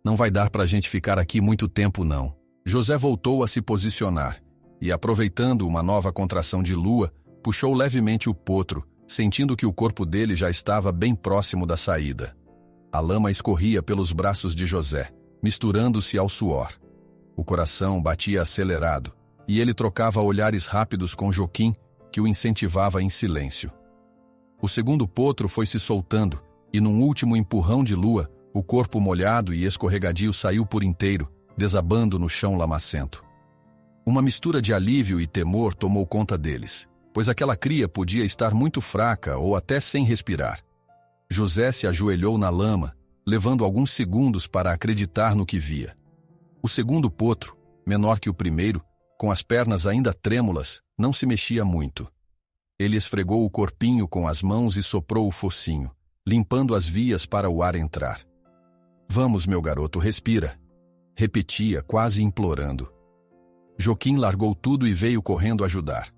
"Não vai dar pra gente ficar aqui muito tempo, não." José voltou a se posicionar e, aproveitando uma nova contração de Lua, puxou levemente o potro, sentindo que o corpo dele já estava bem próximo da saída. A lama escorria pelos braços de José, misturando-se ao suor. O coração batia acelerado, e ele trocava olhares rápidos com Joaquim, que o incentivava em silêncio. O segundo potro foi se soltando, e num último empurrão de Lua, o corpo molhado e escorregadio saiu por inteiro, desabando no chão lamacento. Uma mistura de alívio e temor tomou conta deles, pois aquela cria podia estar muito fraca ou até sem respirar. José se ajoelhou na lama, levando alguns segundos para acreditar no que via. O segundo potro, menor que o primeiro, com as pernas ainda trêmulas, não se mexia muito. Ele esfregou o corpinho com as mãos e soprou o focinho, limpando as vias para o ar entrar. "Vamos, meu garoto, respira", repetia, quase implorando. Joaquim largou tudo e veio correndo ajudar.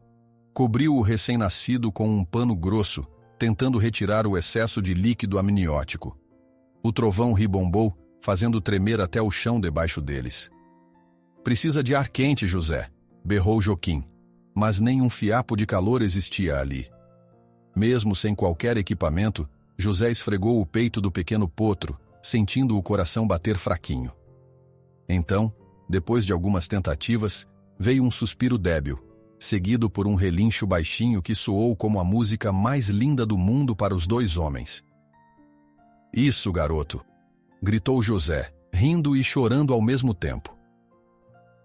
Cobriu o recém-nascido com um pano grosso, tentando retirar o excesso de líquido amniótico. O trovão ribombou, fazendo tremer até o chão debaixo deles. "Precisa de ar quente, José", berrou Joaquim, mas nem um fiapo de calor existia ali. Mesmo sem qualquer equipamento, José esfregou o peito do pequeno potro, sentindo o coração bater fraquinho. Então, depois de algumas tentativas, veio um suspiro débil, seguido por um relincho baixinho que soou como a música mais linda do mundo para os dois homens. "Isso, garoto", gritou José, rindo e chorando ao mesmo tempo.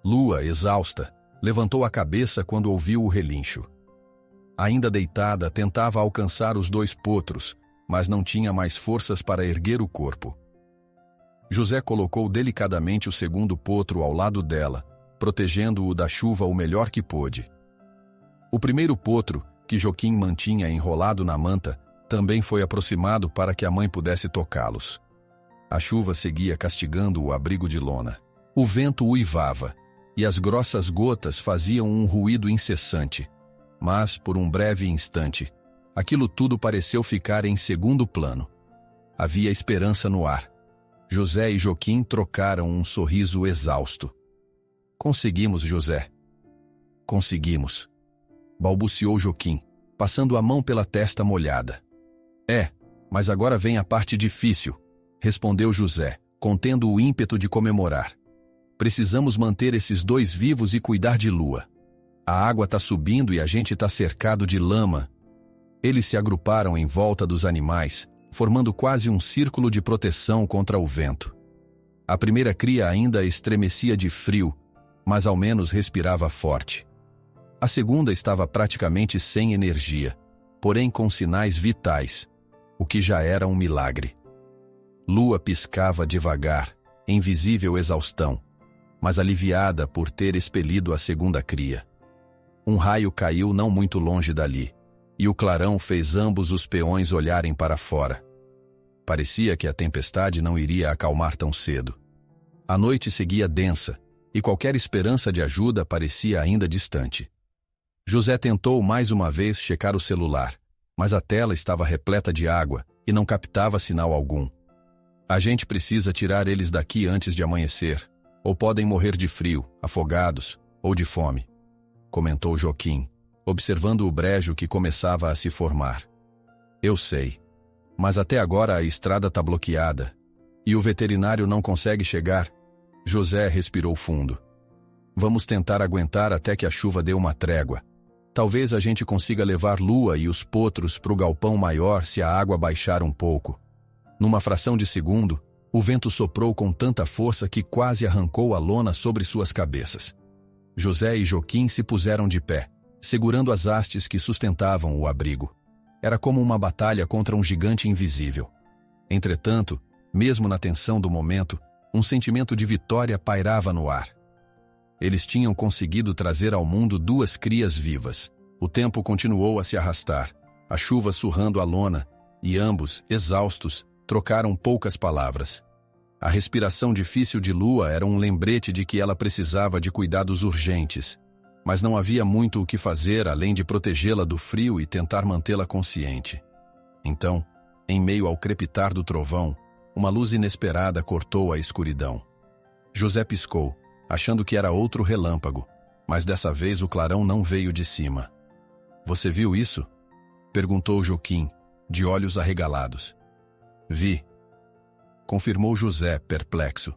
Lua, exausta, levantou a cabeça quando ouviu o relincho. Ainda deitada, tentava alcançar os dois potros, mas não tinha mais forças para erguer o corpo. José colocou delicadamente o segundo potro ao lado dela, protegendo-o da chuva o melhor que pôde. O primeiro potro, que Joaquim mantinha enrolado na manta, também foi aproximado para que a mãe pudesse tocá-los. A chuva seguia castigando o abrigo de lona. O vento uivava, e as grossas gotas faziam um ruído incessante. Mas, por um breve instante, aquilo tudo pareceu ficar em segundo plano. Havia esperança no ar. José e Joaquim trocaram um sorriso exausto. Conseguimos, José. Conseguimos, balbuciou Joaquim, passando a mão pela testa molhada. Mas agora vem a parte difícil, respondeu José, contendo o ímpeto de comemorar. Precisamos manter esses dois vivos e cuidar de Lua. A água está subindo e a gente está cercado de lama. Eles se agruparam em volta dos animais, formando quase um círculo de proteção contra o vento. A primeira cria ainda estremecia de frio, mas ao menos respirava forte. A segunda estava praticamente sem energia, porém com sinais vitais, o que já era um milagre. Lua piscava devagar, em visível exaustão, mas aliviada por ter expelido a segunda cria. Um raio caiu não muito longe dali, e o clarão fez ambos os peões olharem para fora. Parecia que a tempestade não iria acalmar tão cedo. A noite seguia densa, e qualquer esperança de ajuda parecia ainda distante. José tentou mais uma vez checar o celular, mas a tela estava repleta de água e não captava sinal algum. A gente precisa tirar eles daqui antes de amanhecer, ou podem morrer de frio, afogados ou de fome, comentou Joaquim, observando o brejo que começava a se formar. Eu sei, mas até agora a estrada está bloqueada e o veterinário não consegue chegar. José respirou fundo. Vamos tentar aguentar até que a chuva dê uma trégua. Talvez a gente consiga levar Lua e os potros para o galpão maior se a água baixar um pouco. Numa fração de segundo, o vento soprou com tanta força que quase arrancou a lona sobre suas cabeças. José e Joaquim se puseram de pé, segurando as hastes que sustentavam o abrigo. Era como uma batalha contra um gigante invisível. Entretanto, mesmo na tensão do momento, um sentimento de vitória pairava no ar. Eles tinham conseguido trazer ao mundo duas crias vivas. O tempo continuou a se arrastar, a chuva surrando a lona, e ambos, exaustos, trocaram poucas palavras. A respiração difícil de Lua era um lembrete de que ela precisava de cuidados urgentes, mas não havia muito o que fazer além de protegê-la do frio e tentar mantê-la consciente. Então, em meio ao crepitar do trovão, uma luz inesperada cortou a escuridão. José piscou, achando que era outro relâmpago, mas dessa vez o clarão não veio de cima. Você viu isso? Perguntou Joaquim, de olhos arregalados. Vi, confirmou José, perplexo.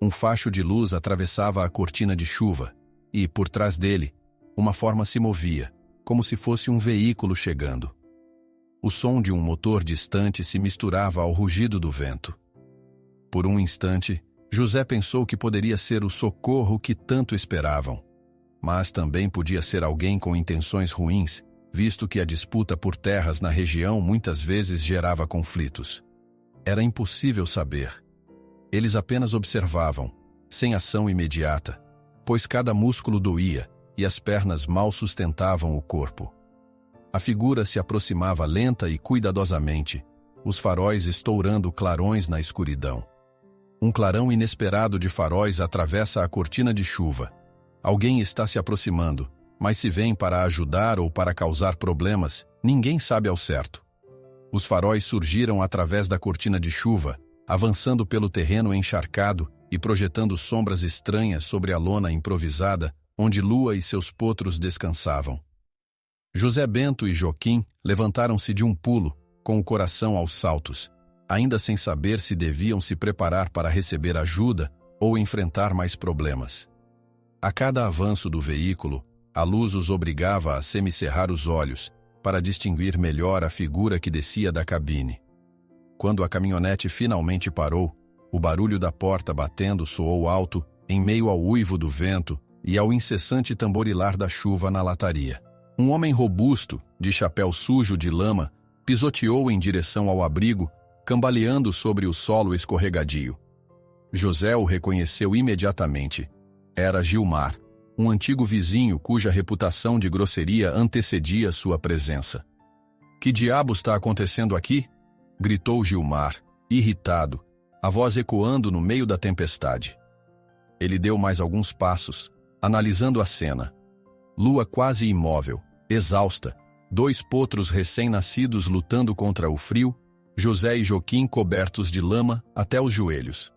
Um facho de luz atravessava a cortina de chuva e, por trás dele, uma forma se movia, como se fosse um veículo chegando. O som de um motor distante se misturava ao rugido do vento. Por um instante, José pensou que poderia ser o socorro que tanto esperavam, mas também podia ser alguém com intenções ruins, visto que a disputa por terras na região muitas vezes gerava conflitos. Era impossível saber. Eles apenas observavam, sem ação imediata, pois cada músculo doía e as pernas mal sustentavam o corpo. A figura se aproximava lenta e cuidadosamente, os faróis estourando clarões na escuridão. Um clarão inesperado de faróis atravessa a cortina de chuva. Alguém está se aproximando, mas se vem para ajudar ou para causar problemas, ninguém sabe ao certo. Os faróis surgiram através da cortina de chuva, avançando pelo terreno encharcado e projetando sombras estranhas sobre a lona improvisada, onde Lua e seus potros descansavam. José Bento e Joaquim levantaram-se de um pulo, com o coração aos saltos, ainda sem saber se deviam se preparar para receber ajuda ou enfrentar mais problemas. A cada avanço do veículo, a luz os obrigava a semicerrar os olhos, para distinguir melhor a figura que descia da cabine. Quando a caminhonete finalmente parou, o barulho da porta batendo soou alto, em meio ao uivo do vento e ao incessante tamborilar da chuva na lataria. Um homem robusto, de chapéu sujo de lama, pisoteou em direção ao abrigo, cambaleando sobre o solo escorregadio. José o reconheceu imediatamente. Era Gilmar, um antigo vizinho cuja reputação de grosseria antecedia sua presença. Que diabos está acontecendo aqui? Gritou Gilmar, irritado, a voz ecoando no meio da tempestade. Ele deu mais alguns passos, analisando a cena. Lua quase imóvel, exausta, dois potros recém-nascidos lutando contra o frio, José e Joquim cobertos de lama até os joelhos.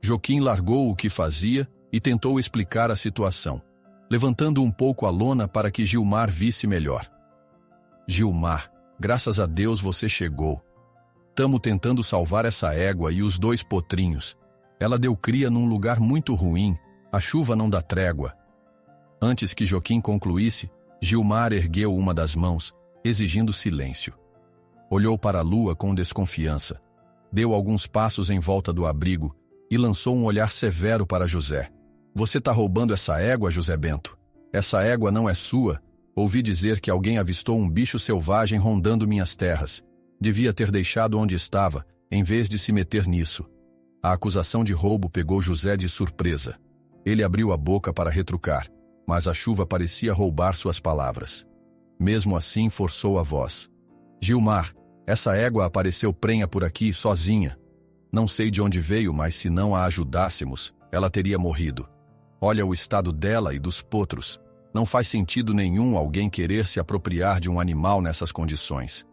Joquim largou o que fazia e tentou explicar a situação, levantando um pouco a lona para que Gilmar visse melhor. Gilmar, graças a Deus você chegou. Tamo tentando salvar essa égua e os 2 potrinhos. Ela deu cria num lugar muito ruim, a chuva não dá trégua. Antes que Joquim concluísse, Gilmar ergueu uma das mãos, exigindo silêncio. Olhou para a lua com desconfiança, deu alguns passos em volta do abrigo e lançou um olhar severo para José. Você tá roubando essa égua, José Bento? Essa égua não é sua. Ouvi dizer que alguém avistou um bicho selvagem rondando minhas terras. Devia ter deixado onde estava, em vez de se meter nisso. A acusação de roubo pegou José de surpresa. Ele abriu a boca para retrucar, mas a chuva parecia roubar suas palavras. Mesmo assim, forçou a voz. Gilmar, essa égua apareceu prenha por aqui, sozinha. Não sei de onde veio, mas se não a ajudássemos, ela teria morrido. Olha o estado dela e dos potros. Não faz sentido nenhum alguém querer se apropriar de um animal nessas condições.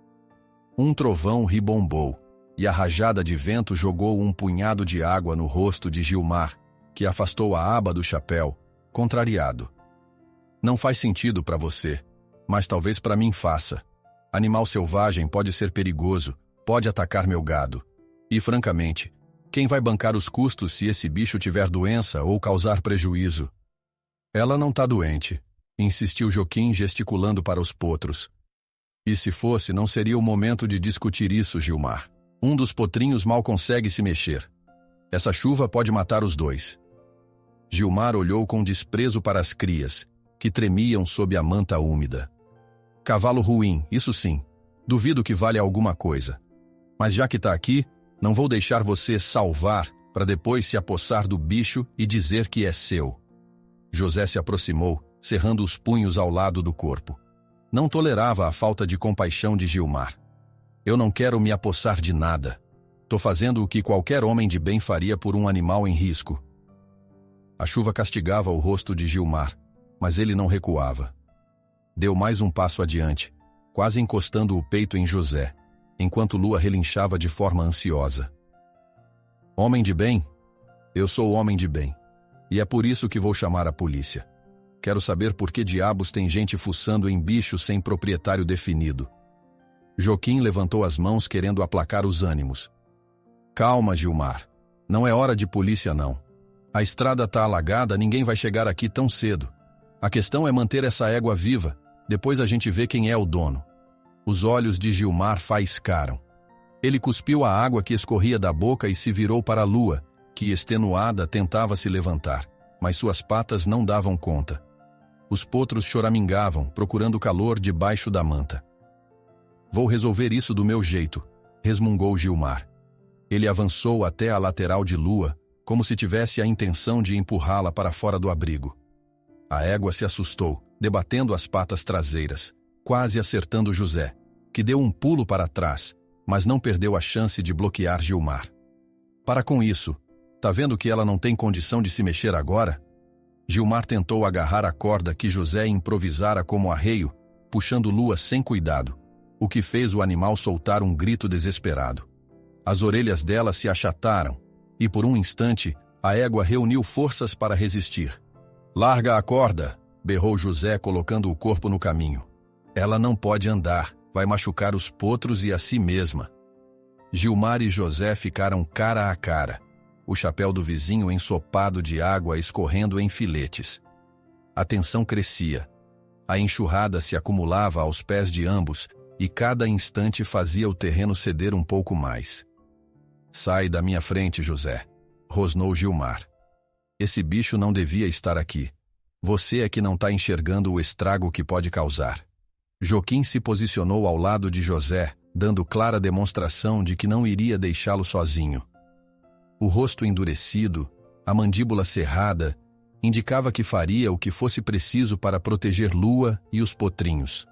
Um trovão ribombou, e a rajada de vento jogou um punhado de água no rosto de Gilmar, que afastou a aba do chapéu, contrariado. Não faz sentido para você, mas talvez para mim faça. Animal selvagem pode ser perigoso, pode atacar meu gado. E, francamente, quem vai bancar os custos se esse bicho tiver doença ou causar prejuízo? Ela não tá doente, insistiu Joquim gesticulando para os potros. E se fosse, não seria o momento de discutir isso, Gilmar. Um dos potrinhos mal consegue se mexer. Essa chuva pode matar os 2. Gilmar olhou com desprezo para as crias, que tremiam sob a manta úmida. Cavalo ruim, isso sim. Duvido que valha alguma coisa. Mas já que tá aqui, não vou deixar você salvar para depois se apossar do bicho e dizer que é seu. José se aproximou, cerrando os punhos ao lado do corpo. Não tolerava a falta de compaixão de Gilmar. Eu não quero me apossar de nada. Tô fazendo o que qualquer homem de bem faria por um animal em risco. A chuva castigava o rosto de Gilmar, mas ele não recuava. Deu mais um passo adiante, quase encostando o peito em José, enquanto Lua relinchava de forma ansiosa. Homem de bem? Eu sou homem de bem. E é por isso que vou chamar a polícia. Quero saber por que diabos tem gente fuçando em bicho sem proprietário definido. Joquim levantou as mãos querendo aplacar os ânimos. Calma, Gilmar. Não é hora de polícia, não. A estrada tá alagada, ninguém vai chegar aqui tão cedo. A questão é manter essa égua viva, depois a gente vê quem é o dono. Os olhos de Gilmar faiscaram. Ele cuspiu a água que escorria da boca e se virou para a Lua, que extenuada tentava se levantar, mas suas patas não davam conta. Os potros choramingavam, procurando calor debaixo da manta. Vou resolver isso do meu jeito, resmungou Gilmar. Ele avançou até a lateral de Lua, como se tivesse a intenção de empurrá-la para fora do abrigo. A égua se assustou, debatendo as patas traseiras, quase acertando José, que deu um pulo para trás, mas não perdeu a chance de bloquear Gilmar. Para com isso, tá vendo que ela não tem condição de se mexer agora? Gilmar tentou agarrar a corda que José improvisara como arreio, puxando Lua sem cuidado, o que fez o animal soltar um grito desesperado. As orelhas dela se achataram, e por um instante, a égua reuniu forças para resistir. Larga a corda, berrou José colocando o corpo no caminho. Ela não pode andar, vai machucar os potros e a si mesma. Gilmar e José ficaram cara a cara, o chapéu do vizinho ensopado de água escorrendo em filetes. A tensão crescia. A enxurrada se acumulava aos pés de ambos e cada instante fazia o terreno ceder um pouco mais. Sai da minha frente, José, rosnou Gilmar. Esse bicho não devia estar aqui. Você é que não está enxergando o estrago que pode causar. Joquim se posicionou ao lado de José, dando clara demonstração de que não iria deixá-lo sozinho. O rosto endurecido, a mandíbula cerrada, indicava que faria o que fosse preciso para proteger Lua e os potrinhos.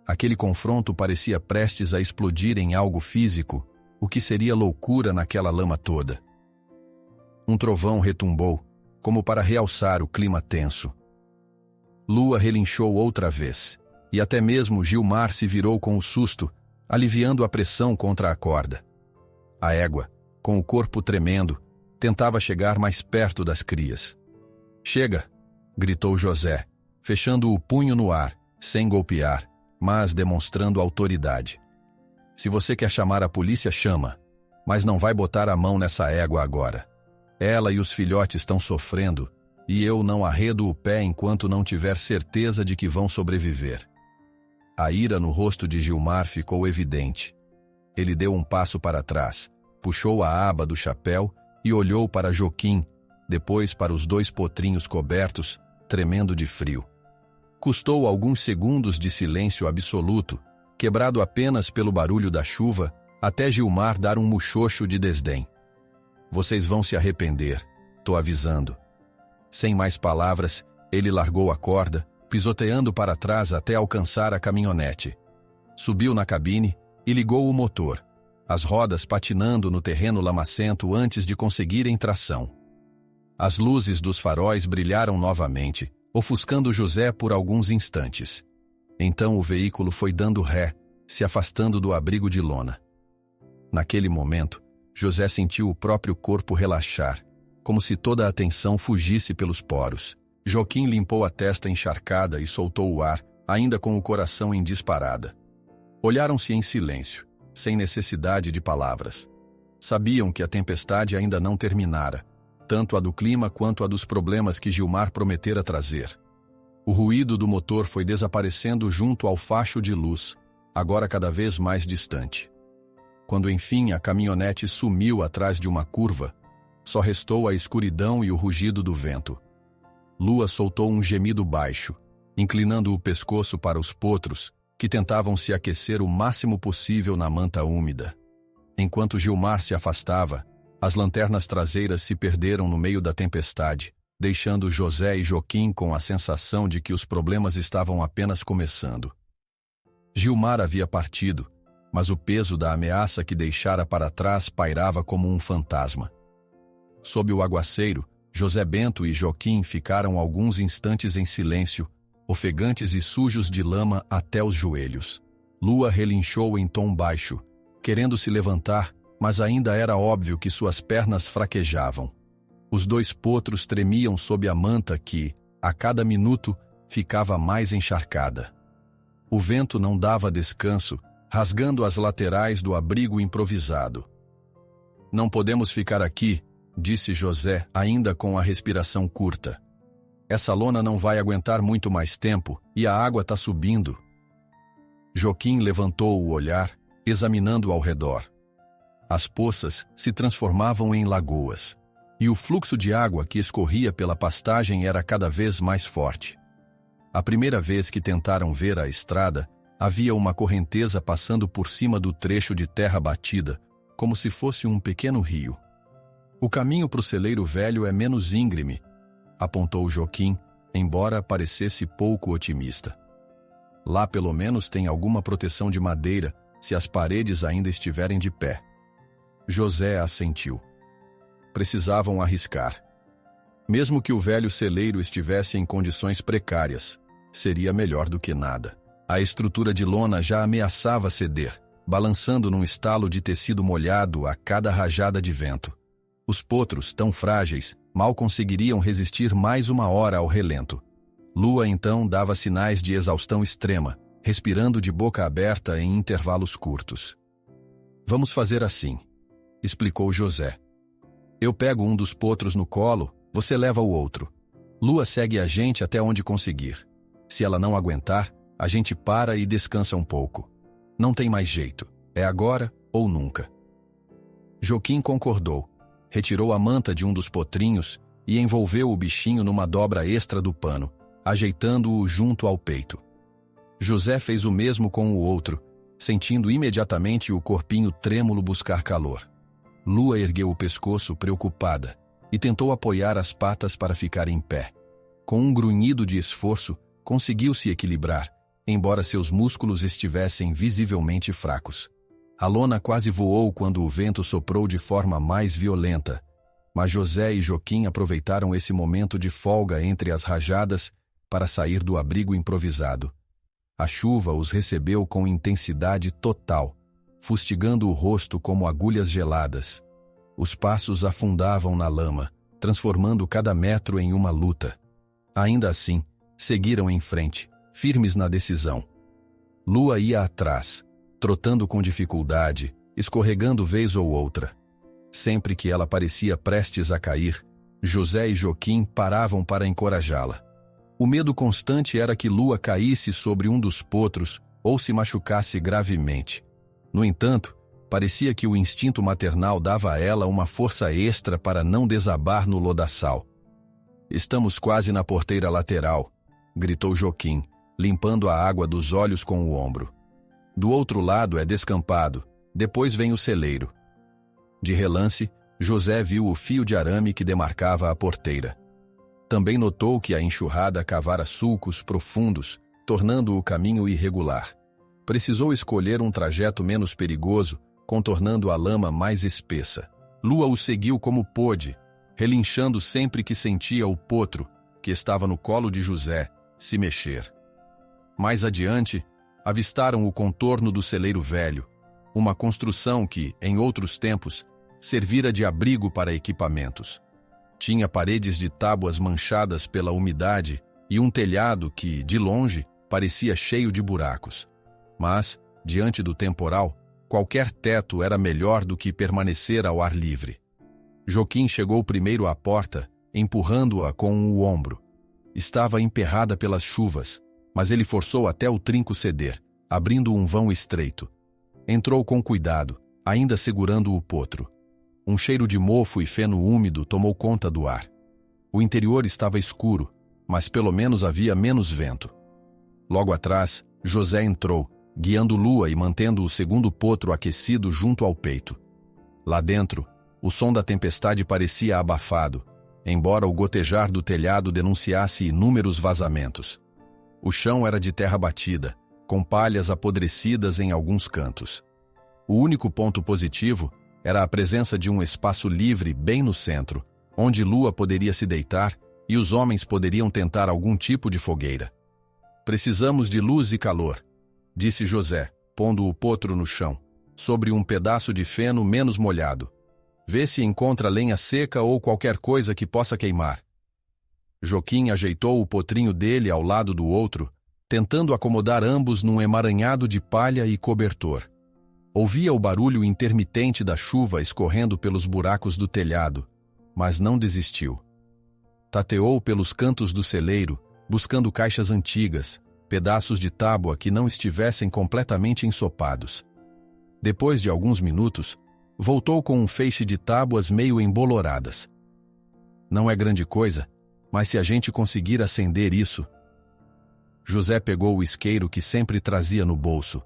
Aquele confronto parecia prestes a explodir em algo físico, o que seria loucura naquela lama toda. Um trovão retumbou, como para realçar o clima tenso. Lua relinchou outra vez, e até mesmo Gilmar se virou com o susto, aliviando a pressão contra a corda. A égua, com o corpo tremendo, tentava chegar mais perto das crias. "Chega!" gritou José, fechando o punho no ar, sem golpear, mas demonstrando autoridade. "Se você quer chamar a polícia, chama, mas não vai botar a mão nessa égua agora. Ela e os filhotes estão sofrendo, e eu não arredo o pé enquanto não tiver certeza de que vão sobreviver." A ira no rosto de Gilmar ficou evidente. Ele deu um passo para trás, puxou a aba do chapéu e olhou para Joaquim, depois para os 2 potrinhos cobertos, tremendo de frio. Custou alguns segundos de silêncio absoluto, quebrado apenas pelo barulho da chuva, até Gilmar dar um muxoxo de desdém. "Vocês vão se arrepender, tô avisando." Sem mais palavras, ele largou a corda, pisoteando para trás até alcançar a caminhonete. Subiu na cabine e ligou o motor, as rodas patinando no terreno lamacento antes de conseguirem tração. As luzes dos faróis brilharam novamente, ofuscando José por alguns instantes. Então o veículo foi dando ré, se afastando do abrigo de lona. Naquele momento, José sentiu o próprio corpo relaxar, como se toda a tensão fugisse pelos poros. Joaquim limpou a testa encharcada e soltou o ar, ainda com o coração em disparada. Olharam-se em silêncio, sem necessidade de palavras. Sabiam que a tempestade ainda não terminara, tanto a do clima quanto a dos problemas que Gilmar prometera trazer. O ruído do motor foi desaparecendo junto ao facho de luz, agora cada vez mais distante. Quando enfim a caminhonete sumiu atrás de uma curva, só restou a escuridão e o rugido do vento. Lua soltou um gemido baixo, inclinando o pescoço para os potros, que tentavam se aquecer o máximo possível na manta úmida. Enquanto Gilmar se afastava, as lanternas traseiras se perderam no meio da tempestade, deixando José e Joaquim com a sensação de que os problemas estavam apenas começando. Gilmar havia partido, mas o peso da ameaça que deixara para trás pairava como um fantasma. Sob o aguaceiro, José Bento e Joaquim ficaram alguns instantes em silêncio, ofegantes e sujos de lama até os joelhos. Lua relinchou em tom baixo, querendo se levantar, mas ainda era óbvio que suas pernas fraquejavam. Os 2 potros tremiam sob a manta que, a cada minuto, ficava mais encharcada. O vento não dava descanso, rasgando as laterais do abrigo improvisado. "Não podemos ficar aqui", disse José, ainda com a respiração curta. "Essa lona não vai aguentar muito mais tempo e a água está subindo." Joaquim levantou o olhar, examinando ao redor. As poças se transformavam em lagoas, e o fluxo de água que escorria pela pastagem era cada vez mais forte. A primeira vez que tentaram ver a estrada, havia uma correnteza passando por cima do trecho de terra batida, como se fosse um pequeno rio. "O caminho para o celeiro velho é menos íngreme", apontou Joaquim, embora parecesse pouco otimista. "Lá pelo menos tem alguma proteção de madeira, se as paredes ainda estiverem de pé." José assentiu. Precisavam arriscar. Mesmo que o velho celeiro estivesse em condições precárias, seria melhor do que nada. A estrutura de lona já ameaçava ceder, balançando num estalo de tecido molhado a cada rajada de vento. Os potros, tão frágeis, mal conseguiriam resistir mais uma hora ao relento. Lua então dava sinais de exaustão extrema, respirando de boca aberta em intervalos curtos. "Vamos fazer assim", explicou José. "Eu pego um dos potros no colo, você leva o outro. Lua segue a gente até onde conseguir. Se ela não aguentar, a gente para e descansa um pouco. Não tem mais jeito, é agora ou nunca." Joaquim concordou, retirou a manta de um dos potrinhos e envolveu o bichinho numa dobra extra do pano, ajeitando-o junto ao peito. José fez o mesmo com o outro, sentindo imediatamente o corpinho trêmulo buscar calor. Lua ergueu o pescoço preocupada e tentou apoiar as patas para ficar em pé. Com um grunhido de esforço, conseguiu se equilibrar, embora seus músculos estivessem visivelmente fracos. A lona quase voou quando o vento soprou de forma mais violenta, mas José e Joaquim aproveitaram esse momento de folga entre as rajadas para sair do abrigo improvisado. A chuva os recebeu com intensidade total, fustigando o rosto como agulhas geladas. Os passos afundavam na lama, transformando cada metro em uma luta. Ainda assim, seguiram em frente, firmes na decisão. Lua ia atrás, trotando com dificuldade, escorregando vez ou outra. Sempre que ela parecia prestes a cair, José e Joaquim paravam para encorajá-la. O medo constante era que Lua caísse sobre um dos potros ou se machucasse gravemente. No entanto, parecia que o instinto maternal dava a ela uma força extra para não desabar no lodaçal. "Estamos quase na porteira lateral", gritou Joaquim, limpando a água dos olhos com o ombro. "Do outro lado é descampado, depois vem o celeiro." De relance, José viu o fio de arame que demarcava a porteira. Também notou que a enxurrada cavara sulcos profundos, tornando o caminho irregular. Precisou escolher um trajeto menos perigoso, contornando a lama mais espessa. Lua o seguiu como pôde, relinchando sempre que sentia o potro, que estava no colo de José, se mexer. Mais adiante, avistaram o contorno do celeiro velho, uma construção que, em outros tempos, servira de abrigo para equipamentos. Tinha paredes de tábuas manchadas pela umidade e um telhado que, de longe, parecia cheio de buracos. Mas, diante do temporal, qualquer teto era melhor do que permanecer ao ar livre. Joaquim chegou primeiro à porta, empurrando-a com o ombro. Estava emperrada pelas chuvas, mas ele forçou até o trinco ceder, abrindo um vão estreito. Entrou com cuidado, ainda segurando o potro. Um cheiro de mofo e feno úmido tomou conta do ar. O interior estava escuro, mas pelo menos havia menos vento. Logo atrás, José entrou, guiando Lua e mantendo o segundo potro aquecido junto ao peito. Lá dentro, o som da tempestade parecia abafado, embora o gotejar do telhado denunciasse inúmeros vazamentos. O chão era de terra batida, com palhas apodrecidas em alguns cantos. O único ponto positivo era a presença de um espaço livre bem no centro, onde Lua poderia se deitar e os homens poderiam tentar algum tipo de fogueira. "Precisamos de luz e calor", disse José, pondo o potro no chão, sobre um pedaço de feno menos molhado. "Vê se encontra lenha seca ou qualquer coisa que possa queimar." Joaquim ajeitou o potrinho dele ao lado do outro, tentando acomodar ambos num emaranhado de palha e cobertor. Ouvia o barulho intermitente da chuva escorrendo pelos buracos do telhado, mas não desistiu. Tateou pelos cantos do celeiro, buscando caixas antigas, pedaços de tábua que não estivessem completamente ensopados. Depois de alguns minutos, voltou com um feixe de tábuas meio emboloradas. "Não é grande coisa, mas se a gente conseguir acender isso..." José pegou o isqueiro que sempre trazia no bolso.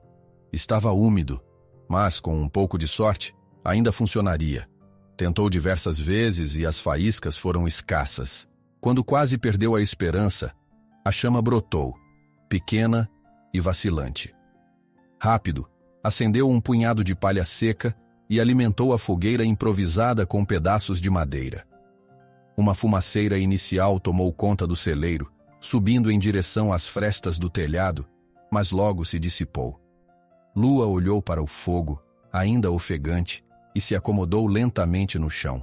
Estava úmido, mas, com um pouco de sorte, ainda funcionaria. Tentou diversas vezes e as faíscas foram escassas. Quando quase perdeu a esperança, a chama brotou, pequena e vacilante. Rápido, acendeu um punhado de palha seca e alimentou a fogueira improvisada com pedaços de madeira. Uma fumaceira inicial tomou conta do celeiro, subindo em direção às frestas do telhado, mas logo se dissipou. Lua olhou para o fogo, ainda ofegante, e se acomodou lentamente no chão.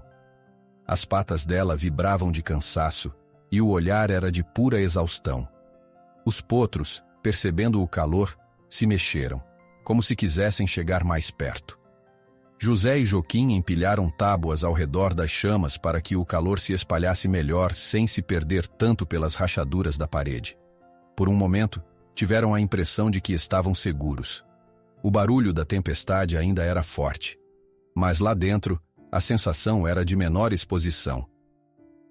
As patas dela vibravam de cansaço, e o olhar era de pura exaustão. Os potros, percebendo o calor, se mexeram, como se quisessem chegar mais perto. José e Joaquim empilharam tábuas ao redor das chamas para que o calor se espalhasse melhor sem se perder tanto pelas rachaduras da parede. Por um momento, tiveram a impressão de que estavam seguros. O barulho da tempestade ainda era forte, mas lá dentro, a sensação era de menor exposição.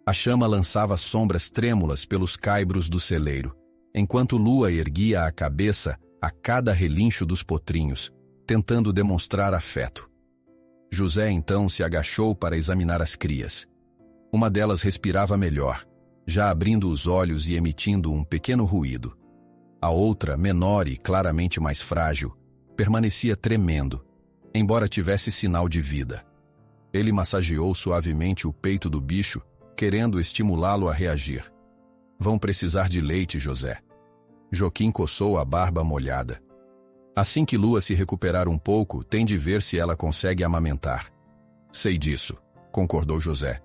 A chama lançava sombras trêmulas pelos caibros do celeiro, enquanto Lua erguia a cabeça a cada relincho dos potrinhos, tentando demonstrar afeto. José então se agachou para examinar as crias. Uma delas respirava melhor, já abrindo os olhos e emitindo um pequeno ruído. A outra, menor e claramente mais frágil, permanecia tremendo, embora tivesse sinal de vida. Ele massageou suavemente o peito do bicho, querendo estimulá-lo a reagir. "Vão precisar de leite, José." Joaquim coçou a barba molhada. Assim que Lua se recuperar um pouco, tem de ver se ela consegue amamentar. Sei disso, concordou José.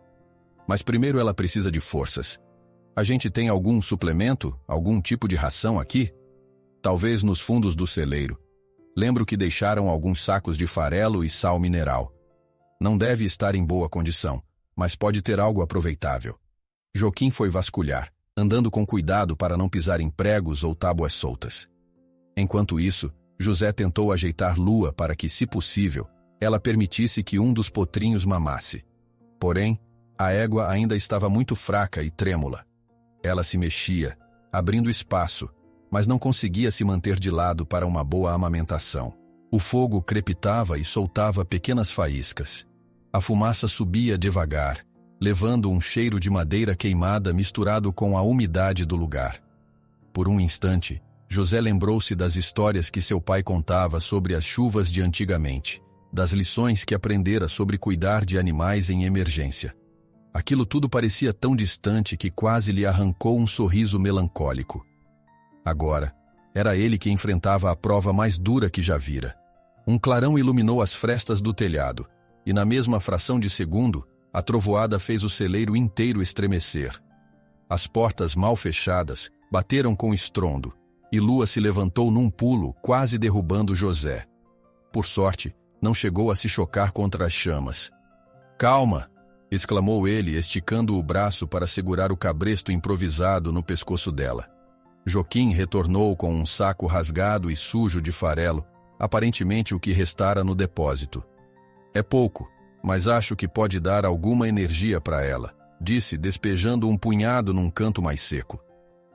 Mas primeiro ela precisa de forças. A gente tem algum suplemento, algum tipo de ração aqui? Talvez nos fundos do celeiro. Lembro que deixaram alguns sacos de farelo e sal mineral. Não deve estar em boa condição, mas pode ter algo aproveitável. Joaquim foi vasculhar, andando com cuidado para não pisar em pregos ou tábuas soltas. Enquanto isso, José tentou ajeitar Lua para que, se possível, ela permitisse que um dos potrinhos mamasse. Porém, a égua ainda estava muito fraca e trêmula. Ela se mexia, abrindo espaço, mas não conseguia se manter de lado para uma boa amamentação. O fogo crepitava e soltava pequenas faíscas. A fumaça subia devagar, levando um cheiro de madeira queimada misturado com a umidade do lugar. Por um instante, José lembrou-se das histórias que seu pai contava sobre as chuvas de antigamente, das lições que aprendera sobre cuidar de animais em emergência. Aquilo tudo parecia tão distante que quase lhe arrancou um sorriso melancólico. Agora, era ele que enfrentava a prova mais dura que já vira. Um clarão iluminou as frestas do telhado, e na mesma fração de segundo, a trovoada fez o celeiro inteiro estremecer. As portas mal fechadas bateram com estrondo, e Lua se levantou num pulo, quase derrubando José. Por sorte, não chegou a se chocar contra as chamas. "Calma!" exclamou ele, esticando o braço para segurar o cabresto improvisado no pescoço dela. Joaquim retornou com um saco rasgado e sujo de farelo, aparentemente o que restara no depósito. "É pouco, mas acho que pode dar alguma energia para ela", disse, despejando um punhado num canto mais seco.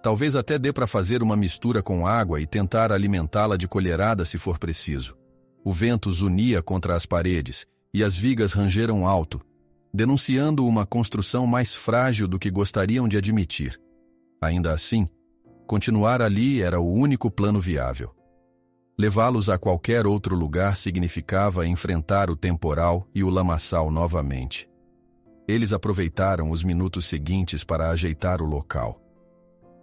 "Talvez até dê para fazer uma mistura com água e tentar alimentá-la de colherada se for preciso." O vento zunia contra as paredes e as vigas rangeram alto, denunciando uma construção mais frágil do que gostariam de admitir. Ainda assim, continuar ali era o único plano viável. Levá-los a qualquer outro lugar significava enfrentar o temporal e o lamaçal novamente. Eles aproveitaram os minutos seguintes para ajeitar o local.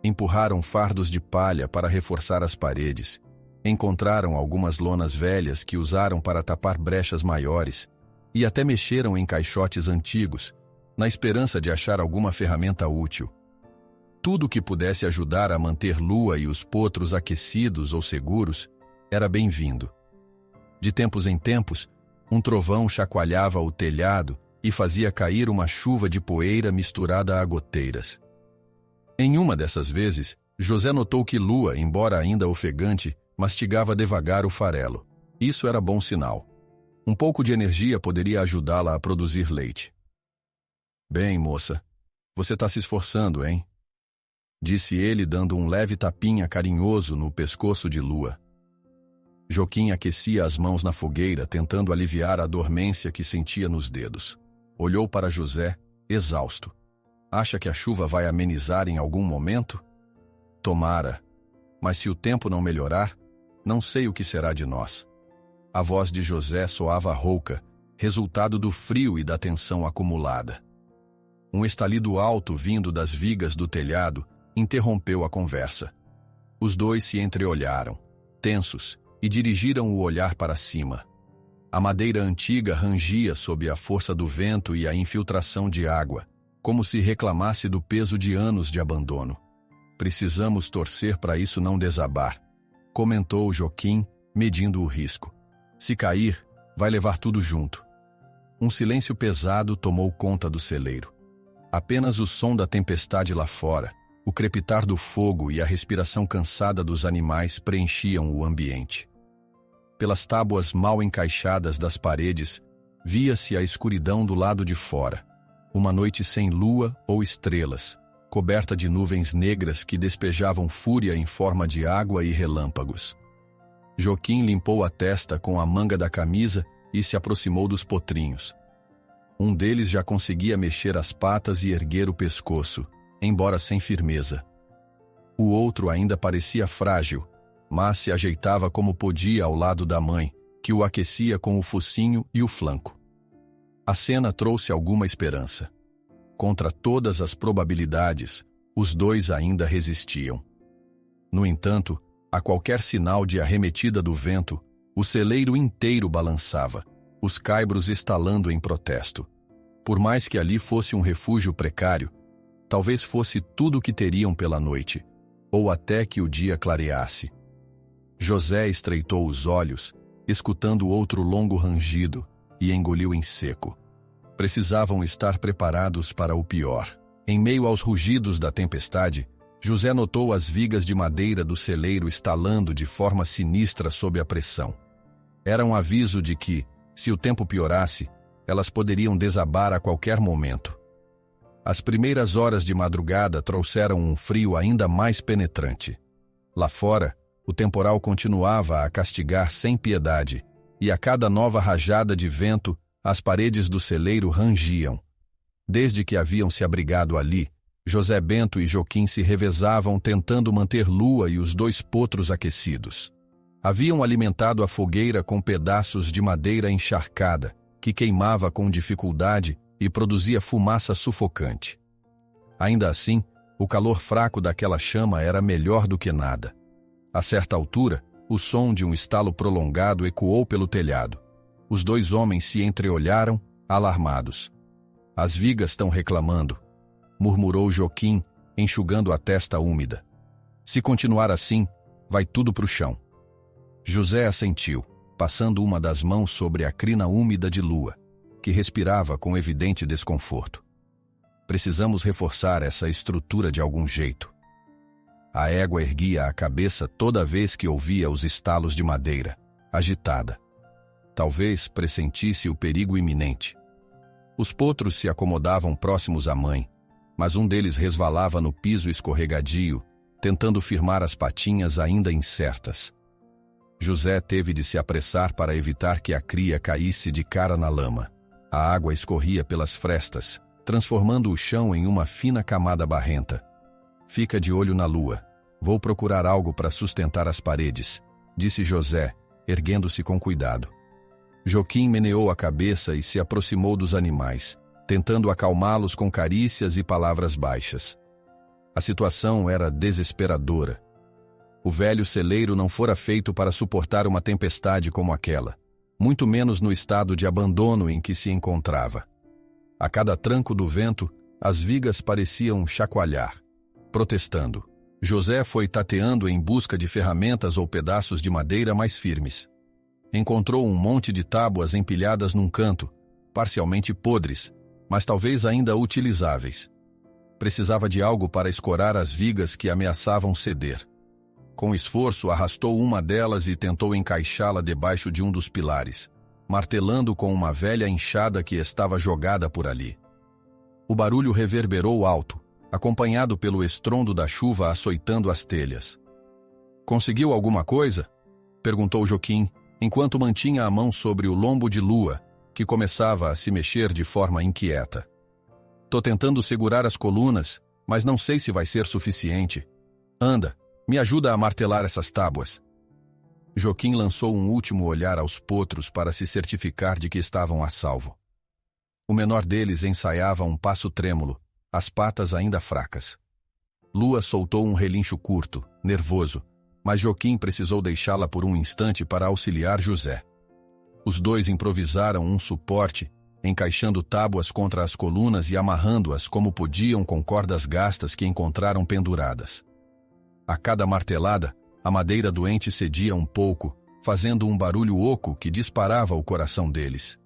Empurraram fardos de palha para reforçar as paredes. Encontraram algumas lonas velhas que usaram para tapar brechas maiores e até mexeram em caixotes antigos, na esperança de achar alguma ferramenta útil. Tudo que pudesse ajudar a manter Lua e os potros aquecidos ou seguros era bem-vindo. De tempos em tempos, um trovão chacoalhava o telhado e fazia cair uma chuva de poeira misturada a goteiras. Em uma dessas vezes, José notou que Lua, embora ainda ofegante, mastigava devagar o farelo. Isso era bom sinal. Um pouco de energia poderia ajudá-la a produzir leite. "Bem, moça, você está se esforçando, hein?" disse ele, dando um leve tapinha carinhoso no pescoço de Lua. Joaquim aquecia as mãos na fogueira, tentando aliviar a dormência que sentia nos dedos. Olhou para José, exausto. "Acha que a chuva vai amenizar em algum momento?" "Tomara. Mas se o tempo não melhorar, não sei o que será de nós." A voz de José soava rouca, resultado do frio e da tensão acumulada. Um estalido alto vindo das vigas do telhado interrompeu a conversa. Os dois se entreolharam, tensos, e dirigiram o olhar para cima. A madeira antiga rangia sob a força do vento e a infiltração de água, como se reclamasse do peso de anos de abandono. "Precisamos torcer para isso não desabar", comentou Joaquim, medindo o risco. "Se cair, vai levar tudo junto." Um silêncio pesado tomou conta do celeiro. Apenas o som da tempestade lá fora, o crepitar do fogo e a respiração cansada dos animais preenchiam o ambiente. Pelas tábuas mal encaixadas das paredes, via-se a escuridão do lado de fora. Uma noite sem lua ou estrelas, coberta de nuvens negras que despejavam fúria em forma de água e relâmpagos. Joaquim limpou a testa com a manga da camisa e se aproximou dos potrinhos. Um deles já conseguia mexer as patas e erguer o pescoço, embora sem firmeza. O outro ainda parecia frágil, mas se ajeitava como podia ao lado da mãe, que o aquecia com o focinho e o flanco. A cena trouxe alguma esperança. Contra todas as probabilidades, os dois ainda resistiam. No entanto, A qualquer sinal de arremetida do vento, o celeiro inteiro balançava, os caibros estalando em protesto. Por mais que ali fosse um refúgio precário, talvez fosse tudo o que teriam pela noite, ou até que o dia clareasse. José estreitou os olhos, escutando outro longo rangido, e engoliu em seco. Precisavam estar preparados para o pior. Em meio aos rugidos da tempestade, José notou as vigas de madeira do celeiro estalando de forma sinistra sob a pressão. Era um aviso de que, se o tempo piorasse, elas poderiam desabar a qualquer momento. As primeiras horas de madrugada trouxeram um frio ainda mais penetrante. Lá fora, o temporal continuava a castigar sem piedade, e a cada nova rajada de vento, as paredes do celeiro rangiam. Desde que haviam se abrigado ali, José Bento e Joaquim se revezavam tentando manter Lua e os 2 potros aquecidos. Haviam alimentado a fogueira com pedaços de madeira encharcada, que queimava com dificuldade e produzia fumaça sufocante. Ainda assim, o calor fraco daquela chama era melhor do que nada. A certa altura, o som de um estalo prolongado ecoou pelo telhado. Os 2 homens se entreolharam, alarmados. As vigas estão reclamando, murmurou Joaquim, enxugando a testa úmida. Se continuar assim, vai tudo para o chão. José assentiu, passando uma das mãos sobre a crina úmida de Lua, que respirava com evidente desconforto. Precisamos reforçar essa estrutura de algum jeito. A égua erguia a cabeça toda vez que ouvia os estalos de madeira, agitada. Talvez pressentisse o perigo iminente. Os potros se acomodavam próximos à mãe, mas um deles resvalava no piso escorregadio, tentando firmar as patinhas ainda incertas. José teve de se apressar para evitar que a cria caísse de cara na lama. A água escorria pelas frestas, transformando o chão em uma fina camada barrenta. Fica de olho na Lua. Vou procurar algo para sustentar as paredes, disse José, erguendo-se com cuidado. Joaquim meneou a cabeça e se aproximou dos animais, tentando acalmá-los com carícias e palavras baixas. A situação era desesperadora. O velho celeiro não fora feito para suportar uma tempestade como aquela, muito menos no estado de abandono em que se encontrava. A cada tranco do vento, as vigas pareciam chacoalhar, protestando. José foi tateando em busca de ferramentas ou pedaços de madeira mais firmes. Encontrou um monte de tábuas empilhadas num canto, parcialmente podres, mas talvez ainda utilizáveis. Precisava de algo para escorar as vigas que ameaçavam ceder. Com esforço, arrastou uma delas e tentou encaixá-la debaixo de um dos pilares, martelando com uma velha enxada que estava jogada por ali. O barulho reverberou alto, acompanhado pelo estrondo da chuva açoitando as telhas. "Conseguiu alguma coisa?" perguntou Joaquim, enquanto mantinha a mão sobre o lombo de Lua, que começava a se mexer de forma inquieta. "Tô tentando segurar as colunas, mas não sei se vai ser suficiente. Anda, me ajuda a martelar essas tábuas." Joaquim lançou um último olhar aos potros para se certificar de que estavam a salvo. O menor deles ensaiava um passo trêmulo, as patas ainda fracas. Lua soltou um relincho curto, nervoso, mas Joaquim precisou deixá-la por um instante para auxiliar José. Os 2 improvisaram um suporte, encaixando tábuas contra as colunas e amarrando-as como podiam com cordas gastas que encontraram penduradas. A cada martelada, a madeira doente cedia um pouco, fazendo um barulho oco que disparava o coração deles.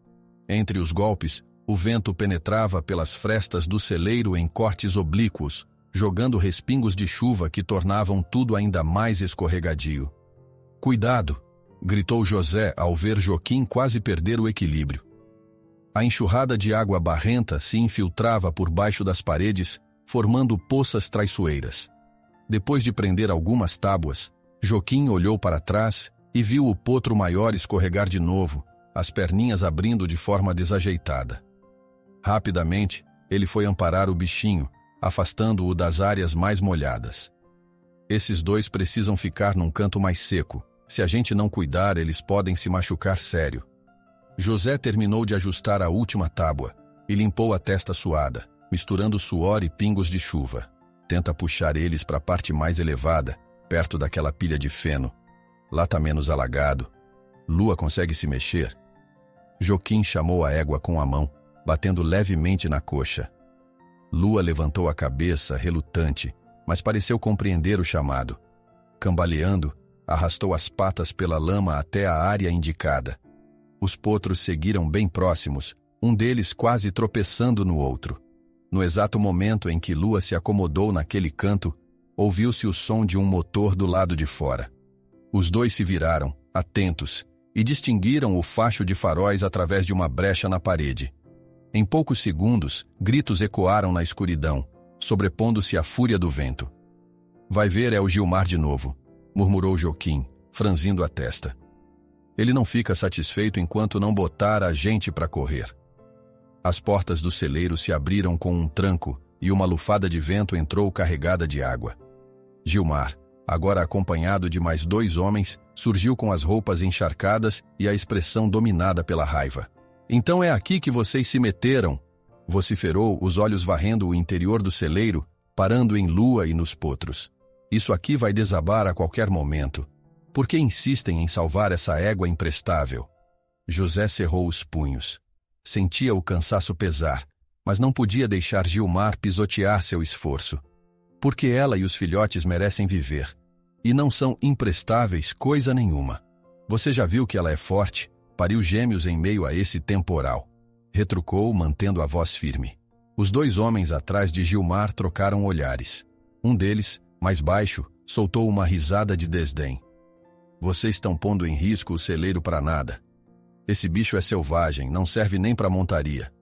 Entre os golpes, o vento penetrava pelas frestas do celeiro em cortes oblíquos, jogando respingos de chuva que tornavam tudo ainda mais escorregadio. "Cuidado!" gritou José ao ver Joaquim quase perder o equilíbrio. A enxurrada de água barrenta se infiltrava por baixo das paredes, formando poças traiçoeiras. Depois de prender algumas tábuas, Joaquim olhou para trás e viu o potro maior escorregar de novo, as perninhas abrindo de forma desajeitada. Rapidamente, ele foi amparar o bichinho, afastando-o das áreas mais molhadas. "Esses 2 precisam ficar num canto mais seco. Se a gente não cuidar, eles podem se machucar sério." José terminou de ajustar a última tábua e limpou a testa suada, misturando suor e pingos de chuva. "Tenta puxar eles para a parte mais elevada, perto daquela pilha de feno. Lá tá menos alagado. Lua consegue se mexer? Joaquim chamou a égua com a mão, batendo levemente na coxa. Lua levantou a cabeça, relutante, mas pareceu compreender o chamado. Cambaleando, arrastou as patas pela lama até a área indicada. Os potros seguiram bem próximos, um deles quase tropeçando no outro. No exato momento em que Lua se acomodou naquele canto, ouviu-se o som de um motor do lado de fora. Os dois se viraram, atentos, e distinguiram o facho de faróis através de uma brecha na parede. Em poucos segundos, gritos ecoaram na escuridão, sobrepondo-se à fúria do vento. "Vai ver, é o Gilmar de novo", murmurou Joaquim, franzindo a testa. "Ele não fica satisfeito enquanto não botar a gente para correr." As portas do celeiro se abriram com um tranco e uma lufada de vento entrou carregada de água. Gilmar, agora acompanhado de mais 2 homens, surgiu com as roupas encharcadas e a expressão dominada pela raiva. "Então é aqui que vocês se meteram?" vociferou, os olhos varrendo o interior do celeiro, parando em Lua e nos potros. "Isso aqui vai desabar a qualquer momento. Por que insistem em salvar essa égua imprestável?" José cerrou os punhos. Sentia o cansaço pesar, mas não podia deixar Gilmar pisotear seu esforço. Porque ela e os filhotes merecem viver. E não são imprestáveis coisa nenhuma. "Você já viu que ela é forte? Pariu gêmeos em meio a esse temporal", retrucou, mantendo a voz firme. Os 2 homens atrás de Gilmar trocaram olhares. Um deles, mais baixo, soltou uma risada de desdém. "Vocês estão pondo em risco o celeiro para nada. Esse bicho é selvagem, não serve nem para montaria.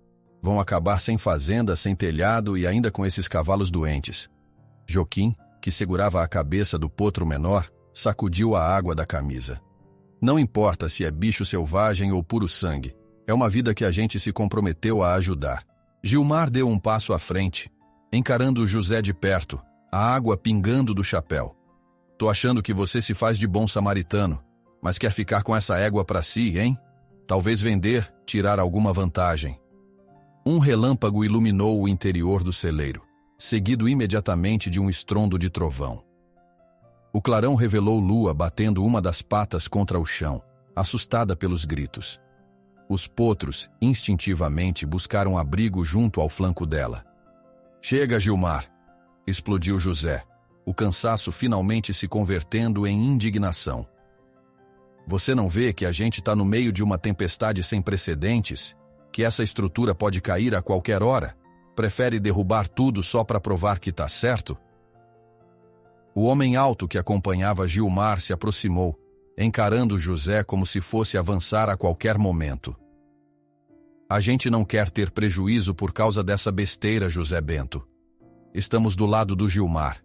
Vão acabar sem fazenda, sem telhado e ainda com esses cavalos doentes." Joaquim, que segurava a cabeça do potro menor, sacudiu a água da camisa. "Não importa se é bicho selvagem ou puro sangue, é uma vida que a gente se comprometeu a ajudar." Gilmar deu um passo à frente, encarando José de perto, a água pingando do chapéu. "Tô achando que você se faz de bom samaritano, mas quer ficar com essa égua para si, hein? Talvez vender, tirar alguma vantagem." Um relâmpago iluminou o interior do celeiro, seguido imediatamente de um estrondo de trovão. O clarão revelou Lua batendo uma das patas contra o chão, assustada pelos gritos. Os potros, instintivamente, buscaram abrigo junto ao flanco dela. "Chega, Gilmar!" explodiu José, o cansaço finalmente se convertendo em indignação. "Você não vê que a gente está no meio de uma tempestade sem precedentes? Que essa estrutura pode cair a qualquer hora? Prefere derrubar tudo só para provar que está certo?" O homem alto que acompanhava Gilmar se aproximou, encarando José como se fosse avançar a qualquer momento. "A gente não quer ter prejuízo por causa dessa besteira, José Bento. Estamos do lado do Gilmar.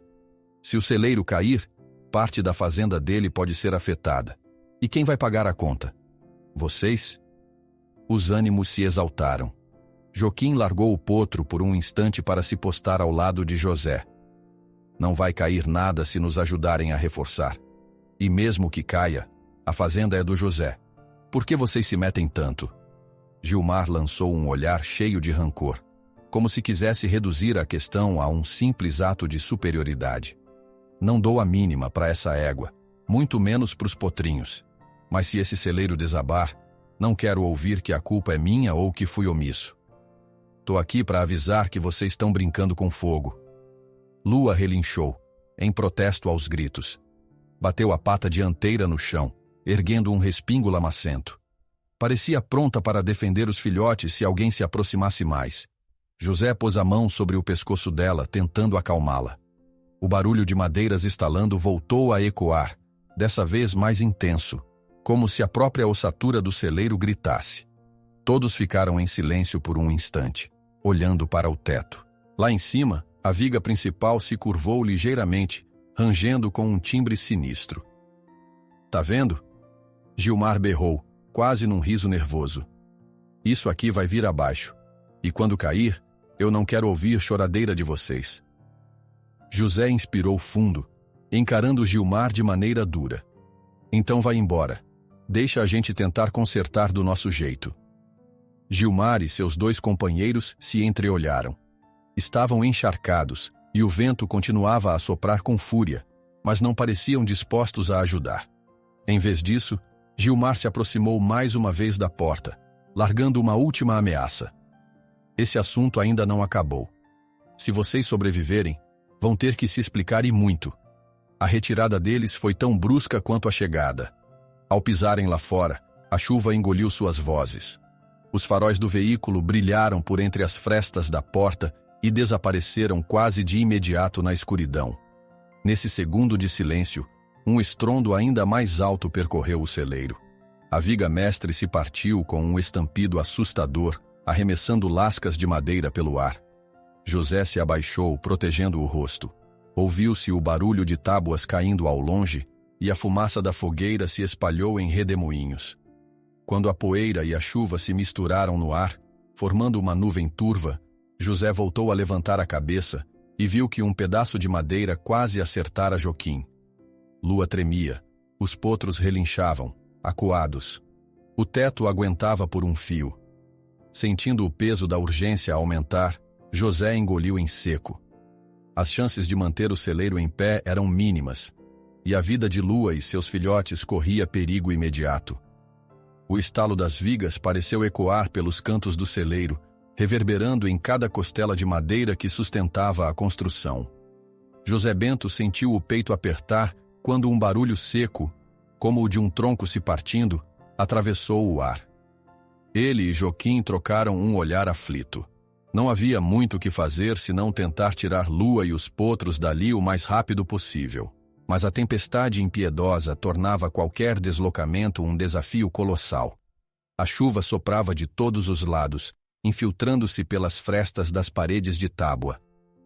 Se o celeiro cair, parte da fazenda dele pode ser afetada. E quem vai pagar a conta? Vocês?" Os ânimos se exaltaram. Joaquim largou o potro por um instante para se postar ao lado de José. "Não vai cair nada se nos ajudarem a reforçar. E mesmo que caia, a fazenda é do José. Por que vocês se metem tanto?" Gilmar lançou um olhar cheio de rancor, como se quisesse reduzir a questão a um simples ato de superioridade. "Não dou a mínima para essa égua, muito menos para os potrinhos. Mas se esse celeiro desabar, não quero ouvir que a culpa é minha ou que fui omisso. Tô aqui para avisar que vocês estão brincando com fogo." Lua relinchou, em protesto aos gritos. Bateu a pata dianteira no chão, erguendo um respingo lamacento. Parecia pronta para defender os filhotes se alguém se aproximasse mais. José pôs a mão sobre o pescoço dela, tentando acalmá-la. O barulho de madeiras estalando voltou a ecoar, dessa vez mais intenso, como se a própria ossatura do celeiro gritasse. Todos ficaram em silêncio por um instante, olhando para o teto. Lá em cima, a viga principal se curvou ligeiramente, rangendo com um timbre sinistro. "Tá vendo?" Gilmar berrou, quase num riso nervoso. "Isso aqui vai vir abaixo. E quando cair, eu não quero ouvir choradeira de vocês." José inspirou fundo, encarando Gilmar de maneira dura. "Então vai embora. Deixa a gente tentar consertar do nosso jeito." Gilmar e seus 2 companheiros se entreolharam. Estavam encharcados e o vento continuava a soprar com fúria, mas não pareciam dispostos a ajudar. Em vez disso, Gilmar se aproximou mais uma vez da porta, largando uma última ameaça. Esse assunto ainda não acabou. Se vocês sobreviverem, vão ter que se explicar e muito. A retirada deles foi tão brusca quanto a chegada. Ao pisarem lá fora, a chuva engoliu suas vozes. Os faróis do veículo brilharam por entre as frestas da porta e desapareceram quase de imediato na escuridão. Nesse segundo de silêncio, um estrondo ainda mais alto percorreu o celeiro. A viga mestre se partiu com um estampido assustador, arremessando lascas de madeira pelo ar. José se abaixou, protegendo o rosto. Ouviu-se o barulho de tábuas caindo ao longe e a fumaça da fogueira se espalhou em redemoinhos. Quando a poeira e a chuva se misturaram no ar, formando uma nuvem turva, José voltou a levantar a cabeça e viu que um pedaço de madeira quase acertara Joquim. Lua tremia, os potros relinchavam, acuados. O teto aguentava por um fio. Sentindo o peso da urgência aumentar, José engoliu em seco. As chances de manter o celeiro em pé eram mínimas, e a vida de Lua e seus filhotes corria perigo imediato. O estalo das vigas pareceu ecoar pelos cantos do celeiro, reverberando em cada costela de madeira que sustentava a construção. José Bento sentiu o peito apertar quando um barulho seco, como o de um tronco se partindo, atravessou o ar. Ele e Joquim trocaram um olhar aflito. Não havia muito o que fazer senão tentar tirar Lua e os potros dali o mais rápido possível. Mas a tempestade impiedosa tornava qualquer deslocamento um desafio colossal. A chuva soprava de todos os lados, infiltrando-se pelas frestas das paredes de tábua.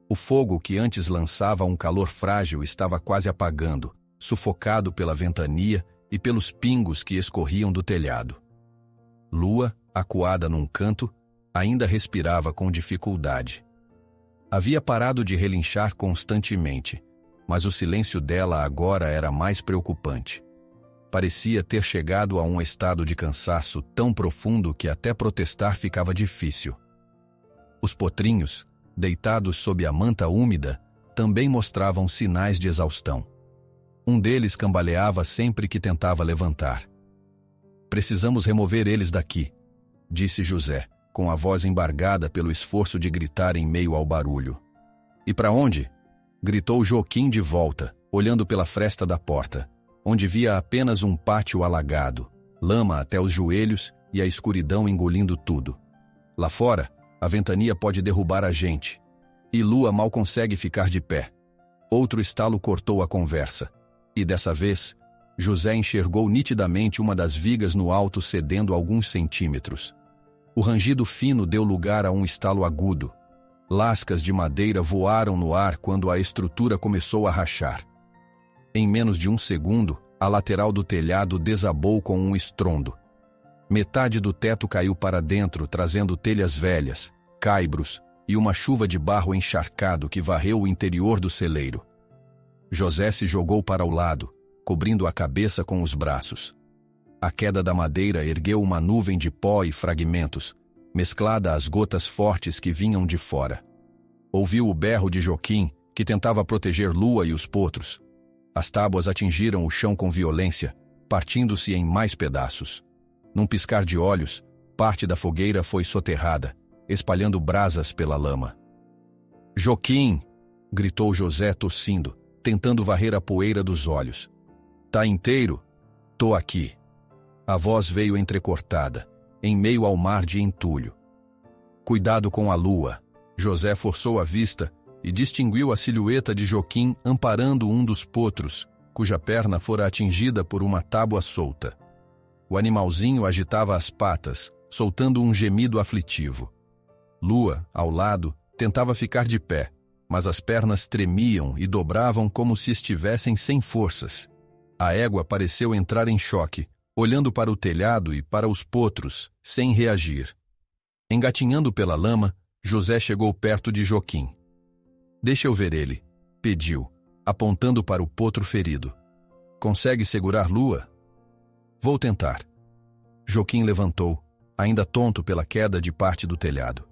O fogo que antes lançava um calor frágil estava quase apagando, sufocado pela ventania e pelos pingos que escorriam do telhado. Lua, acuada num canto, ainda respirava com dificuldade. Havia parado de relinchar constantemente, mas o silêncio dela agora era mais preocupante. Parecia ter chegado a um estado de cansaço tão profundo que até protestar ficava difícil. Os potrinhos, deitados sob a manta úmida, também mostravam sinais de exaustão. Um deles cambaleava sempre que tentava levantar. "Precisamos remover eles daqui", disse José, com a voz embargada pelo esforço de gritar em meio ao barulho. "E para onde?" gritou Joquim de volta, olhando pela fresta da porta, onde via apenas um pátio alagado, lama até os joelhos e a escuridão engolindo tudo. Lá fora, a ventania pode derrubar a gente, e Lua mal consegue ficar de pé. Outro estalo cortou a conversa, e dessa vez, José enxergou nitidamente uma das vigas no alto cedendo alguns centímetros. O rangido fino deu lugar a um estalo agudo. Lascas de madeira voaram no ar quando a estrutura começou a rachar. Em menos de um segundo, a lateral do telhado desabou com um estrondo. Metade do teto caiu para dentro, trazendo telhas velhas, caibros e uma chuva de barro encharcado que varreu o interior do celeiro. José se jogou para o lado, cobrindo a cabeça com os braços. A queda da madeira ergueu uma nuvem de pó e fragmentos, mesclada às gotas fortes que vinham de fora. Ouviu o berro de Joquim, que tentava proteger Lua e os potros. As tábuas atingiram o chão com violência, partindo-se em mais pedaços. Num piscar de olhos, parte da fogueira foi soterrada, espalhando brasas pela lama. "Joquim!" gritou José tossindo, tentando varrer a poeira dos olhos. "Tá inteiro? Tô aqui." A voz veio entrecortada, em meio ao mar de entulho. "Cuidado com a lua." José forçou a vista e distinguiu a silhueta de Joquim amparando um dos potros, cuja perna fora atingida por uma tábua solta. O animalzinho agitava as patas, soltando um gemido aflitivo. Lua, ao lado, tentava ficar de pé, mas as pernas tremiam e dobravam como se estivessem sem forças. A égua pareceu entrar em choque, olhando para o telhado e para os potros, sem reagir. Engatinhando pela lama, José chegou perto de Joquim. "Deixa eu ver ele", pediu, apontando para o potro ferido. "Consegue segurar Lua?" "Vou tentar." Joquim levantou, ainda tonto pela queda de parte do telhado.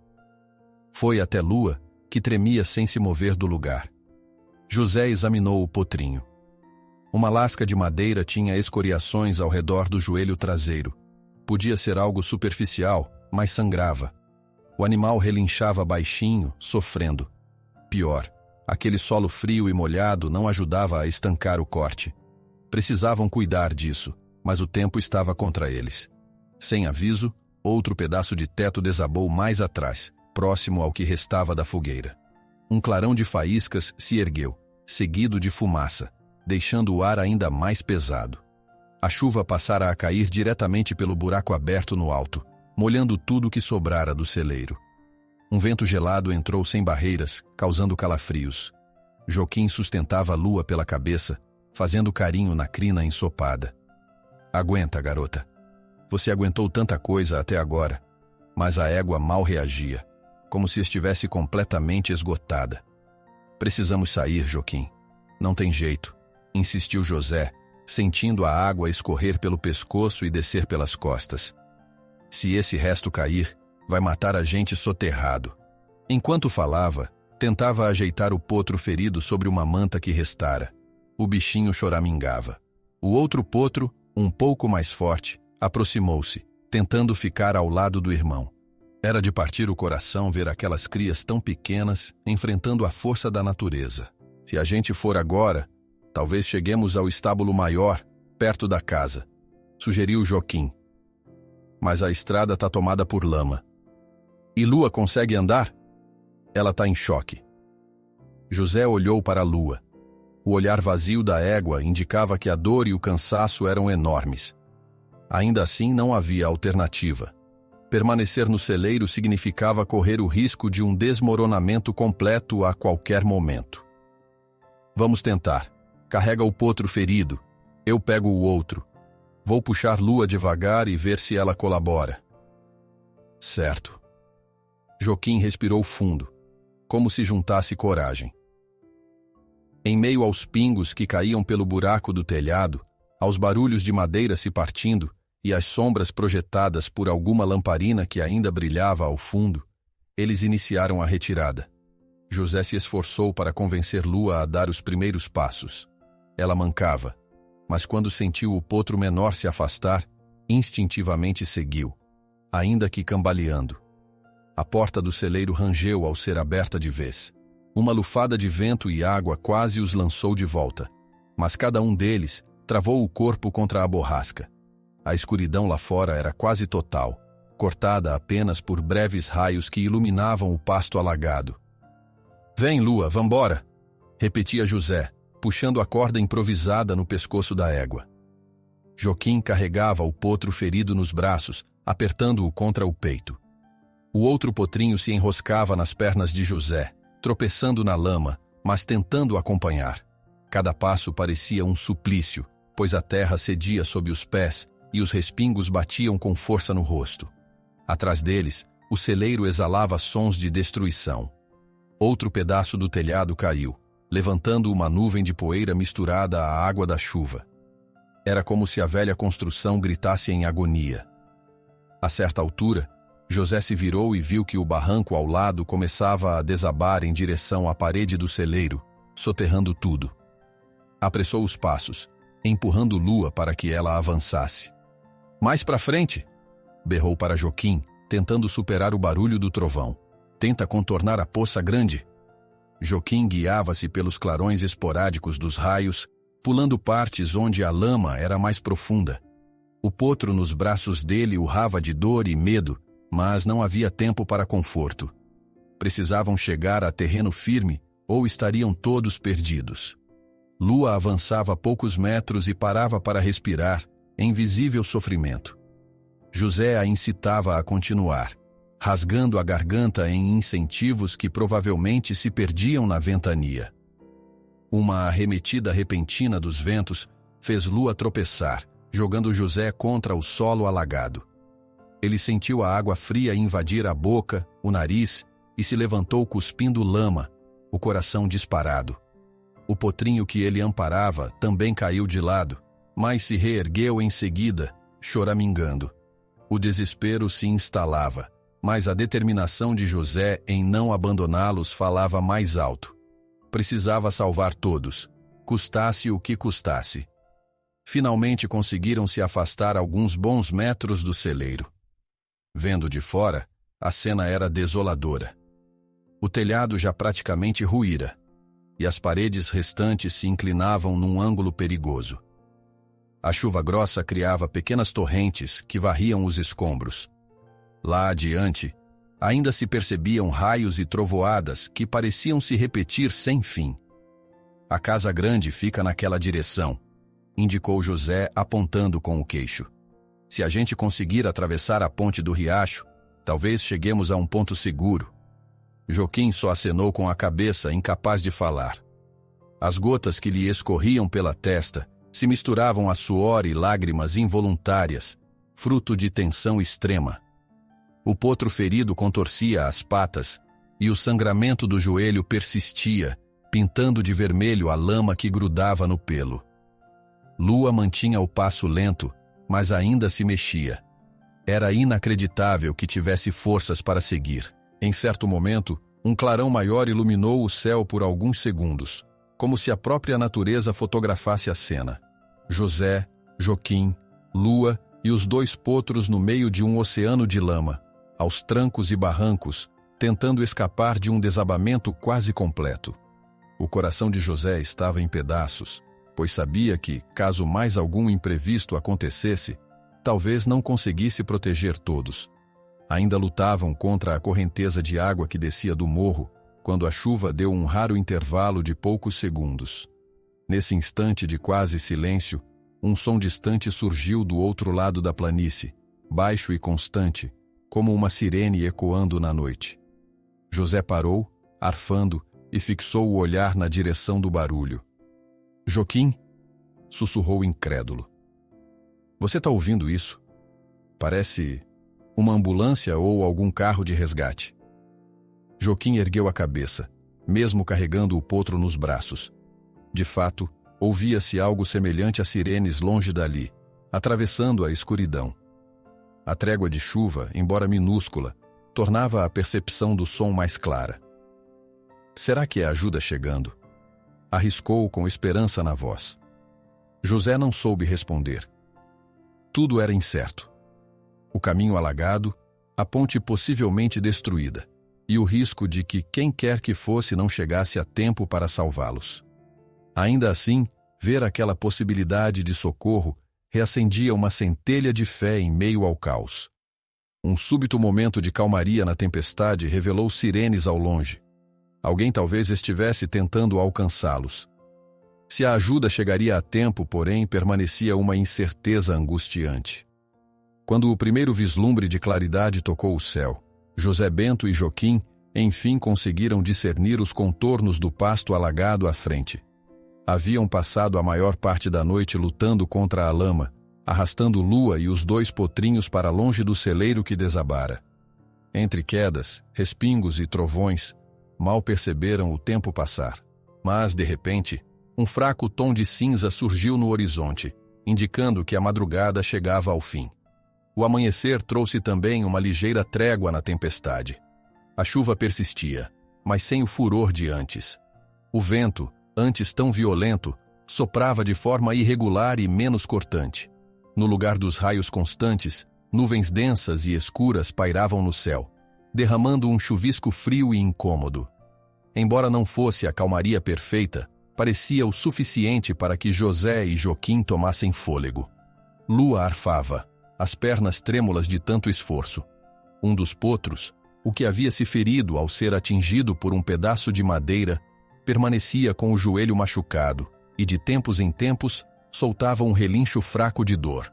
Foi até Lua, que tremia sem se mover do lugar. José examinou o potrinho. Uma lasca de madeira tinha escoriações ao redor do joelho traseiro. Podia ser algo superficial, mas sangrava. O animal relinchava baixinho, sofrendo. Pior, aquele solo frio e molhado não ajudava a estancar o corte. Precisavam cuidar disso, mas o tempo estava contra eles. Sem aviso, outro pedaço de teto desabou mais atrás, próximo ao que restava da fogueira. Um clarão de faíscas se ergueu, seguido de fumaça, deixando o ar ainda mais pesado. A chuva passara a cair diretamente pelo buraco aberto no alto, molhando tudo que sobrara do celeiro. Um vento gelado entrou sem barreiras, causando calafrios. Joaquim sustentava Lua pela cabeça, fazendo carinho na crina ensopada. Aguenta, garota. Você aguentou tanta coisa até agora, mas a égua mal reagia, como se estivesse completamente esgotada. Precisamos sair, Joaquim. Não tem jeito, insistiu José, sentindo a água escorrer pelo pescoço e descer pelas costas. Se esse resto cair, vai matar a gente soterrado. Enquanto falava, tentava ajeitar o potro ferido sobre uma manta que restara. O bichinho choramingava. O outro potro, um pouco mais forte, aproximou-se, tentando ficar ao lado do irmão. Era de partir o coração ver aquelas crias tão pequenas enfrentando a força da natureza. Se a gente for agora, talvez cheguemos ao estábulo maior, perto da casa, sugeriu Joaquim. Mas a estrada está tomada por lama. E Lua consegue andar? Ela está em choque. José olhou para Lua. O olhar vazio da égua indicava que a dor e o cansaço eram enormes. Ainda assim, não havia alternativa. Permanecer no celeiro significava correr o risco de um desmoronamento completo a qualquer momento. Vamos tentar. Carrega o potro ferido. Eu pego o outro. Vou puxar Lua devagar e ver se ela colabora. Certo. Joaquim respirou fundo, como se juntasse coragem. Em meio aos pingos que caíam pelo buraco do telhado, aos barulhos de madeira se partindo e às sombras projetadas por alguma lamparina que ainda brilhava ao fundo, eles iniciaram a retirada. José se esforçou para convencer Lua a dar os primeiros passos. Ela mancava, mas quando sentiu o potro menor se afastar, instintivamente seguiu, ainda que cambaleando. A porta do celeiro rangeu ao ser aberta de vez. Uma lufada de vento e água quase os lançou de volta, mas cada um deles travou o corpo contra a borrasca. A escuridão lá fora era quase total, cortada apenas por breves raios que iluminavam o pasto alagado. Vem, Lua, vambora! Repetia José, puxando a corda improvisada no pescoço da égua. Joaquim carregava o potro ferido nos braços, apertando-o contra o peito. O outro potrinho se enroscava nas pernas de José, tropeçando na lama, mas tentando acompanhar. Cada passo parecia um suplício, pois a terra cedia sob os pés e os respingos batiam com força no rosto. Atrás deles, o celeiro exalava sons de destruição. Outro pedaço do telhado caiu, levantando uma nuvem de poeira misturada à água da chuva. Era como se a velha construção gritasse em agonia. A certa altura, José se virou e viu que o barranco ao lado começava a desabar em direção à parede do celeiro, soterrando tudo. Apressou os passos, empurrando Lua para que ela avançasse. Mais para frente! Berrou para Joaquim, tentando superar o barulho do trovão. Tenta contornar a poça grande. Joaquim guiava-se pelos clarões esporádicos dos raios, pulando partes onde a lama era mais profunda. O potro nos braços dele urrava de dor e medo, mas não havia tempo para conforto. Precisavam chegar a terreno firme ou estariam todos perdidos. Lua avançava poucos metros e parava para respirar, em visível sofrimento. José a incitava a continuar, rasgando a garganta em incentivos que provavelmente se perdiam na ventania. Uma arremetida repentina dos ventos fez Lua tropeçar, jogando José contra o solo alagado. Ele sentiu a água fria invadir a boca, o nariz, e se levantou cuspindo lama, o coração disparado. O potrinho que ele amparava também caiu de lado, mas se reergueu em seguida, choramingando. O desespero se instalava, mas a determinação de José em não abandoná-los falava mais alto. Precisava salvar todos. custasse o que custasse. Finalmente conseguiram se afastar alguns bons metros do celeiro. Vendo de fora, a cena era desoladora. O telhado já praticamente ruíra, e as paredes restantes se inclinavam num ângulo perigoso. A chuva grossa criava pequenas torrentes que varriam os escombros. Lá adiante, ainda se percebiam raios e trovoadas que pareciam se repetir sem fim. A casa grande fica naquela direção, indicou José apontando com o queixo. Se a gente conseguir atravessar a ponte do riacho, talvez cheguemos a um ponto seguro. Joaquim só acenou com a cabeça, incapaz de falar. As gotas que lhe escorriam pela testa se misturavam a suor e lágrimas involuntárias, fruto de tensão extrema. O potro ferido contorcia as patas e o sangramento do joelho persistia, pintando de vermelho a lama que grudava no pelo. Lua mantinha o passo lento, mas ainda se mexia. Era inacreditável que tivesse forças para seguir. Em certo momento, um clarão maior iluminou o céu por alguns segundos, como se a própria natureza fotografasse a cena. José, Joaquim, Lua e os dois potros no meio de um oceano de lama, aos trancos e barrancos, tentando escapar de um desabamento quase completo. O coração de José estava em pedaços, pois sabia que, caso mais algum imprevisto acontecesse, talvez não conseguisse proteger todos. Ainda lutavam contra a correnteza de água que descia do morro, quando a chuva deu um raro intervalo de poucos segundos. Nesse instante de quase silêncio, um som distante surgiu do outro lado da planície, baixo e constante, como uma sirene ecoando na noite. José parou, arfando, e fixou o olhar na direção do barulho. Joaquim? Sussurrou incrédulo. Você está ouvindo isso? Parece uma ambulância ou algum carro de resgate. Joaquim ergueu a cabeça, mesmo carregando o potro nos braços. De fato, ouvia-se algo semelhante a sirenes longe dali, atravessando a escuridão. A trégua de chuva, embora minúscula, tornava a percepção do som mais clara. Será que é ajuda chegando? Arriscou com esperança na voz. José não soube responder. Tudo era incerto. O caminho alagado, a ponte possivelmente destruída, e o risco de que quem quer que fosse não chegasse a tempo para salvá-los. Ainda assim, ver aquela possibilidade de socorro reacendia uma centelha de fé em meio ao caos. Um súbito momento de calmaria na tempestade revelou sirenes ao longe. Alguém talvez estivesse tentando alcançá-los. Se a ajuda chegaria a tempo, porém, permanecia uma incerteza angustiante. Quando o primeiro vislumbre de claridade tocou o céu, José Bento e Joaquim, enfim, conseguiram discernir os contornos do pasto alagado à frente. Haviam passado a maior parte da noite lutando contra a lama, arrastando Lua e os dois potrinhos para longe do celeiro que desabara. Entre quedas, respingos e trovões, mal perceberam o tempo passar. Mas, de repente, um fraco tom de cinza surgiu no horizonte, indicando que a madrugada chegava ao fim. O amanhecer trouxe também uma ligeira trégua na tempestade. A chuva persistia, mas sem o furor de antes. O vento, antes tão violento, soprava de forma irregular e menos cortante. No lugar dos raios constantes, nuvens densas e escuras pairavam no céu, derramando um chuvisco frio e incômodo. Embora não fosse a calmaria perfeita, parecia o suficiente para que José e Joaquim tomassem fôlego. Lua arfava, as pernas trêmulas de tanto esforço. Um dos potros, o que havia se ferido ao ser atingido por um pedaço de madeira, permanecia com o joelho machucado e, de tempos em tempos, soltava um relincho fraco de dor.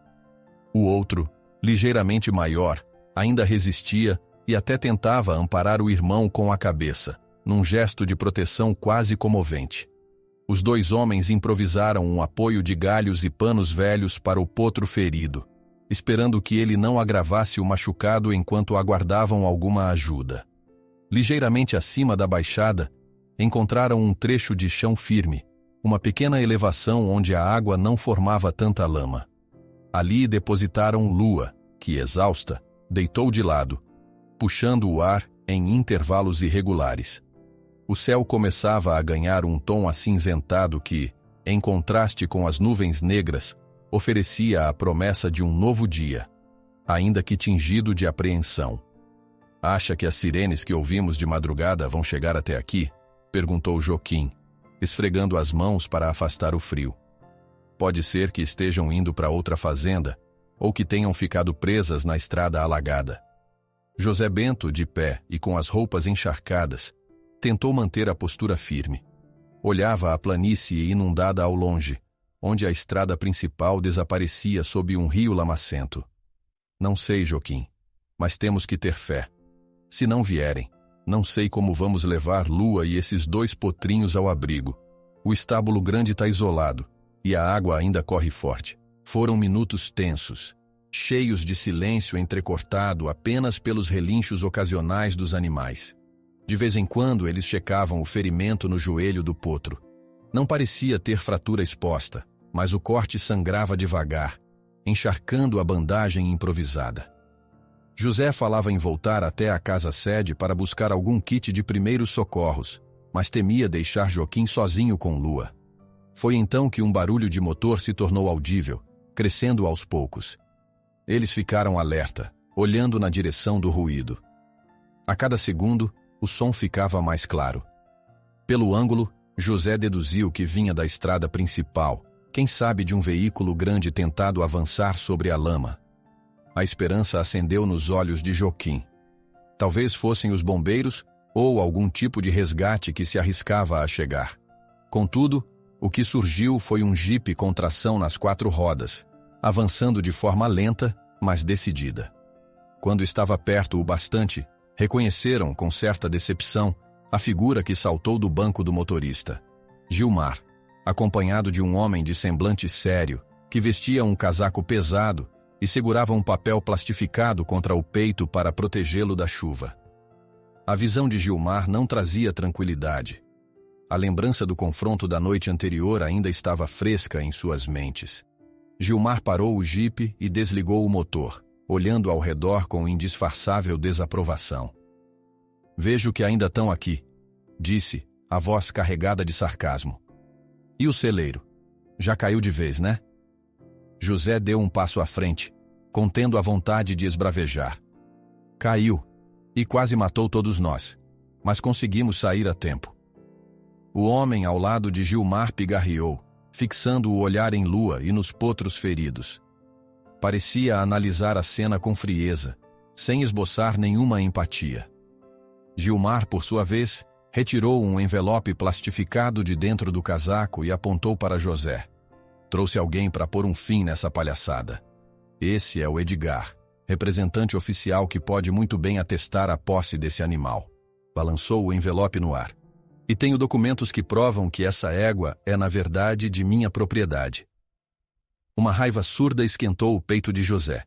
O outro, ligeiramente maior, ainda resistia e até tentava amparar o irmão com a cabeça, num gesto de proteção quase comovente. Os dois homens improvisaram um apoio de galhos e panos velhos para o potro ferido, esperando que ele não agravasse o machucado enquanto aguardavam alguma ajuda. Ligeiramente acima da baixada, encontraram um trecho de chão firme, uma pequena elevação onde a água não formava tanta lama. Ali depositaram Lua, que, exausta, deitou de lado, puxando o ar em intervalos irregulares. O céu começava a ganhar um tom acinzentado que, em contraste com as nuvens negras, oferecia a promessa de um novo dia, ainda que tingido de apreensão. "Acha que as sirenes que ouvimos de madrugada vão chegar até aqui?" perguntou Joaquim, esfregando as mãos para afastar o frio. "Pode ser que estejam indo para outra fazenda, ou que tenham ficado presas na estrada alagada." José Bento, de pé e com as roupas encharcadas, tentou manter a postura firme. Olhava a planície inundada ao longe, onde a estrada principal desaparecia sob um rio lamacento. "Não sei, Joaquim, mas temos que ter fé. Se não vierem, não sei como vamos levar Lua e esses 2 potrinhos ao abrigo. O estábulo grande está isolado, e a água ainda corre forte." Foram minutos tensos, cheios de silêncio entrecortado apenas pelos relinchos ocasionais dos animais. De vez em quando eles checavam o ferimento no joelho do potro. Não parecia ter fratura exposta, mas o corte sangrava devagar, encharcando a bandagem improvisada. José falava em voltar até a casa-sede para buscar algum kit de primeiros socorros, mas temia deixar Joaquim sozinho com Lua. Foi então que um barulho de motor se tornou audível, crescendo aos poucos. Eles ficaram alerta, olhando na direção do ruído. A cada segundo, o som ficava mais claro. Pelo ângulo, José deduziu que vinha da estrada principal, quem sabe de um veículo grande tentado avançar sobre a lama. A esperança acendeu nos olhos de Joaquim. Talvez fossem os bombeiros ou algum tipo de resgate que se arriscava a chegar. Contudo, o que surgiu foi um jipe com tração nas 4 rodas, avançando de forma lenta, mas decidida. Quando estava perto o bastante, reconheceram com certa decepção a figura que saltou do banco do motorista. Gilmar, acompanhado de um homem de semblante sério, que vestia um casaco pesado e segurava um papel plastificado contra o peito para protegê-lo da chuva. A visão de Gilmar não trazia tranquilidade. A lembrança do confronto da noite anterior ainda estava fresca em suas mentes. Gilmar parou o jipe e desligou o motor, olhando ao redor com indisfarçável desaprovação. "Vejo que ainda estão aqui", disse, a voz carregada de sarcasmo. "E o celeiro? Já caiu de vez, né?" José deu um passo à frente, contendo a vontade de esbravejar. "Caiu, e quase matou todos nós, mas conseguimos sair a tempo." O homem ao lado de Gilmar pigarreou, fixando o olhar em Lua e nos potros feridos. Parecia analisar a cena com frieza, sem esboçar nenhuma empatia. Gilmar, por sua vez, retirou um envelope plastificado de dentro do casaco e apontou para José. "Trouxe alguém para pôr um fim nessa palhaçada. Esse é o Edgar, representante oficial que pode muito bem atestar a posse desse animal." Balançou o envelope no ar. "E tenho documentos que provam que essa égua é, na verdade, de minha propriedade." Uma raiva surda esquentou o peito de José.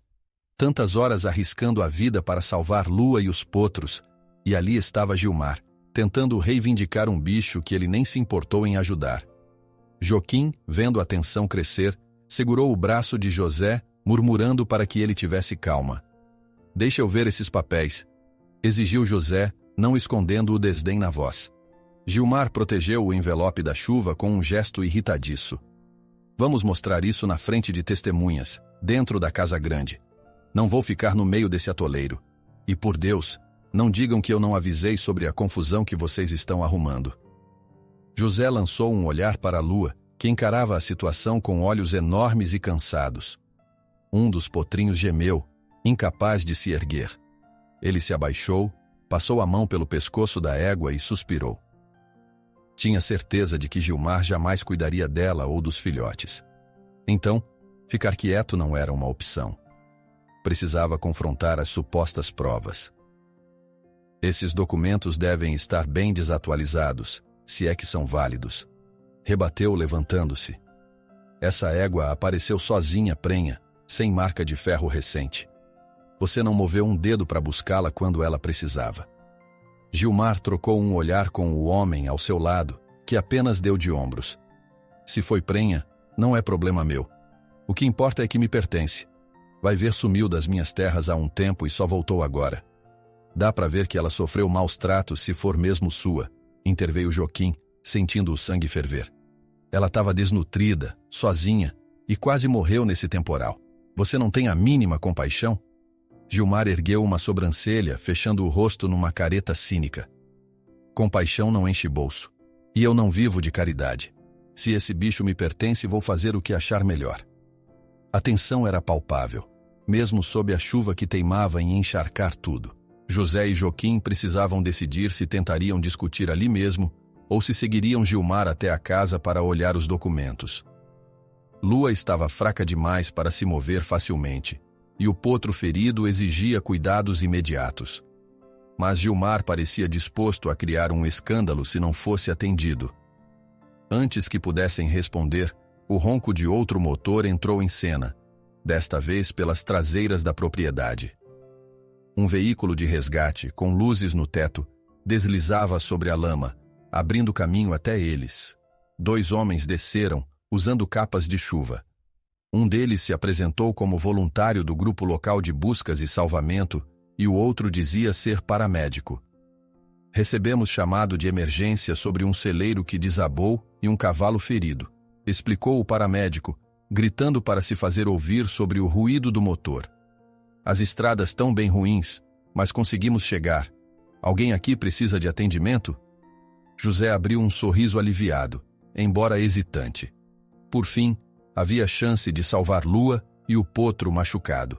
Tantas horas arriscando a vida para salvar Lua e os potros, e ali estava Gilmar, tentando reivindicar um bicho que ele nem se importou em ajudar. Joaquim, vendo a tensão crescer, segurou o braço de José, murmurando para que ele tivesse calma. "Deixa eu ver esses papéis", exigiu José, não escondendo o desdém na voz. Gilmar protegeu o envelope da chuva com um gesto irritadiço. "Vamos mostrar isso na frente de testemunhas, dentro da casa grande. Não vou ficar no meio desse atoleiro. E por Deus, não digam que eu não avisei sobre a confusão que vocês estão arrumando." José lançou um olhar para a Lua, que encarava a situação com olhos enormes e cansados. Um dos potrinhos gemeu, incapaz de se erguer. Ele se abaixou, passou a mão pelo pescoço da égua e suspirou. Tinha certeza de que Gilmar jamais cuidaria dela ou dos filhotes. Então, ficar quieto não era uma opção. Precisava confrontar as supostas provas. "Esses documentos devem estar bem desatualizados, se é que são válidos", rebateu levantando-se. "Essa égua apareceu sozinha prenha, sem marca de ferro recente. Você não moveu um dedo para buscá-la quando ela precisava." Gilmar trocou um olhar com o homem ao seu lado, que apenas deu de ombros. "Se foi prenha, não é problema meu. O que importa é que me pertence. Vai ver, sumiu das minhas terras há um tempo e só voltou agora. Dá para ver que ela sofreu maus tratos se for mesmo sua", interveio Joaquim, sentindo o sangue ferver. Ela estava desnutrida, sozinha, e quase morreu nesse temporal. Você não tem a mínima compaixão? Gilmar ergueu uma sobrancelha, fechando o rosto numa careta cínica. Compaixão não enche bolso. E eu não vivo de caridade. Se esse bicho me pertence, vou fazer o que achar melhor. A tensão era palpável, mesmo sob a chuva que teimava em encharcar tudo. José e Joaquim precisavam decidir se tentariam discutir ali mesmo ou se seguiriam Gilmar até a casa para olhar os documentos. Lua estava fraca demais para se mover facilmente, e o potro ferido exigia cuidados imediatos. Mas Gilmar parecia disposto a criar um escândalo se não fosse atendido. Antes que pudessem responder, o ronco de outro motor entrou em cena, desta vez pelas traseiras da propriedade. Um veículo de resgate, com luzes no teto, deslizava sobre a lama, abrindo caminho até eles. 2 homens desceram, usando capas de chuva. Um deles se apresentou como voluntário do grupo local de buscas e salvamento e o outro dizia ser paramédico. Recebemos chamado de emergência sobre um celeiro que desabou e um cavalo ferido, explicou o paramédico, gritando para se fazer ouvir sobre o ruído do motor. As estradas tão bem ruins, mas conseguimos chegar. Alguém aqui precisa de atendimento? José abriu um sorriso aliviado, embora hesitante. Por fim, havia chance de salvar Lua e o potro machucado.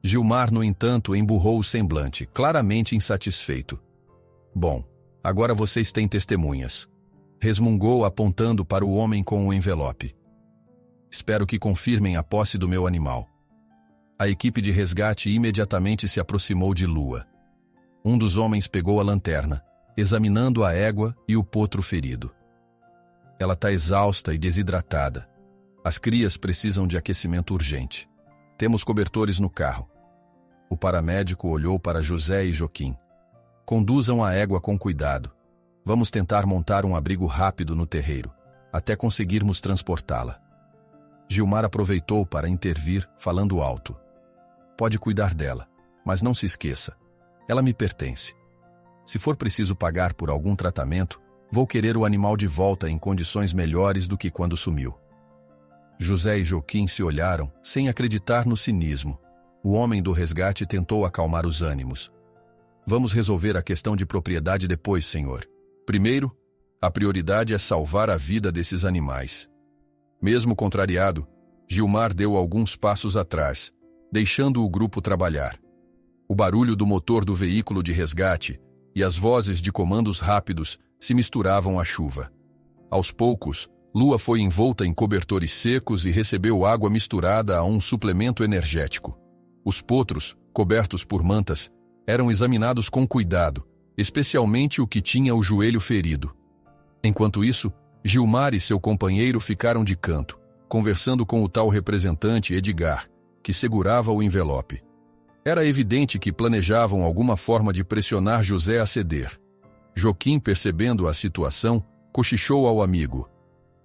Gilmar, no entanto, emburrou o semblante, claramente insatisfeito. Bom, agora vocês têm testemunhas. Resmungou apontando para o homem com o envelope. Espero que confirmem a posse do meu animal. A equipe de resgate imediatamente se aproximou de Lua. Um dos homens pegou a lanterna, examinando a égua e o potro ferido. Ela está exausta e desidratada. As crias precisam de aquecimento urgente. Temos cobertores no carro. O paramédico olhou para José e Joaquim. Conduzam a égua com cuidado. Vamos tentar montar um abrigo rápido no terreiro, até conseguirmos transportá-la. Gilmar aproveitou para intervir, falando alto. Pode cuidar dela, mas não se esqueça. Ela me pertence. Se for preciso pagar por algum tratamento, vou querer o animal de volta em condições melhores do que quando sumiu. José e Joaquim se olharam, sem acreditar no cinismo. O homem do resgate tentou acalmar os ânimos. Vamos resolver a questão de propriedade depois, senhor. Primeiro, a prioridade é salvar a vida desses animais. Mesmo contrariado, Gilmar deu alguns passos atrás, deixando o grupo trabalhar. O barulho do motor do veículo de resgate e as vozes de comandos rápidos se misturavam à chuva. Aos poucos, Lua foi envolta em cobertores secos e recebeu água misturada a um suplemento energético. Os potros, cobertos por mantas, eram examinados com cuidado, especialmente o que tinha o joelho ferido. Enquanto isso, Gilmar e seu companheiro ficaram de canto, conversando com o tal representante Edgar, que segurava o envelope. Era evidente que planejavam alguma forma de pressionar José a ceder. Joaquim, percebendo a situação, cochichou ao amigo.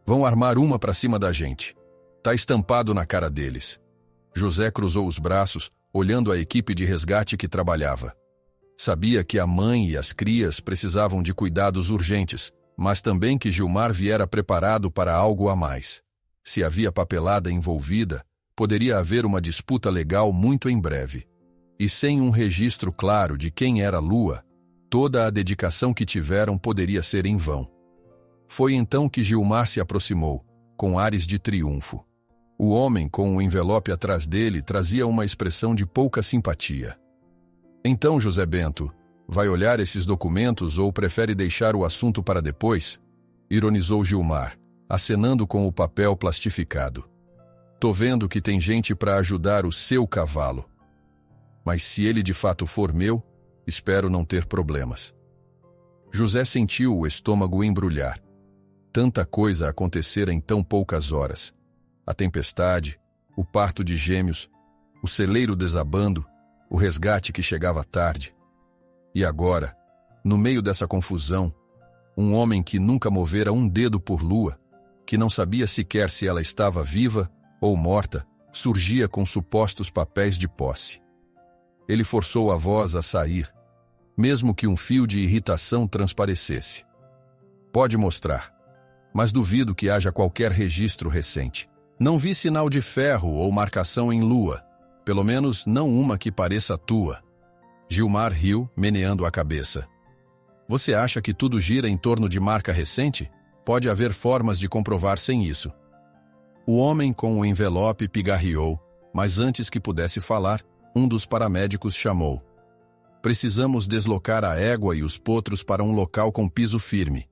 Vão armar uma para cima da gente. Tá estampado na cara deles. José cruzou os braços, olhando a equipe de resgate que trabalhava. Sabia que a mãe e as crias precisavam de cuidados urgentes, mas também que Gilmar viera preparado para algo a mais. Se havia papelada envolvida, poderia haver uma disputa legal muito em breve. E sem um registro claro de quem era Lua, toda a dedicação que tiveram poderia ser em vão. Foi então que Gilmar se aproximou, com ares de triunfo. O homem com o envelope atrás dele trazia uma expressão de pouca simpatia. Então, José Bento, vai olhar esses documentos ou prefere deixar o assunto para depois? Ironizou Gilmar, acenando com o papel plastificado. Tô vendo que tem gente para ajudar o seu cavalo. Mas se ele de fato for meu, espero não ter problemas. José sentiu o estômago embrulhar. Tanta coisa acontecera em tão poucas horas. A tempestade, o parto de gêmeos, o celeiro desabando, o resgate que chegava tarde. E agora, no meio dessa confusão, um homem que nunca movera um dedo por Lua, que não sabia sequer se ela estava viva ou morta, surgia com supostos papéis de posse. Ele forçou a voz a sair, mesmo que um fio de irritação transparecesse. Pode mostrar. mas duvido que haja qualquer registro recente. Não vi sinal de ferro ou marcação em lua, pelo menos não uma que pareça tua. Gilmar riu, meneando a cabeça. Você acha que tudo gira em torno de marca recente? Pode haver formas de comprovar sem isso. O homem com o envelope pigarreou, mas antes que pudesse falar, um dos paramédicos chamou. Precisamos deslocar a égua e os potros para um local com piso firme.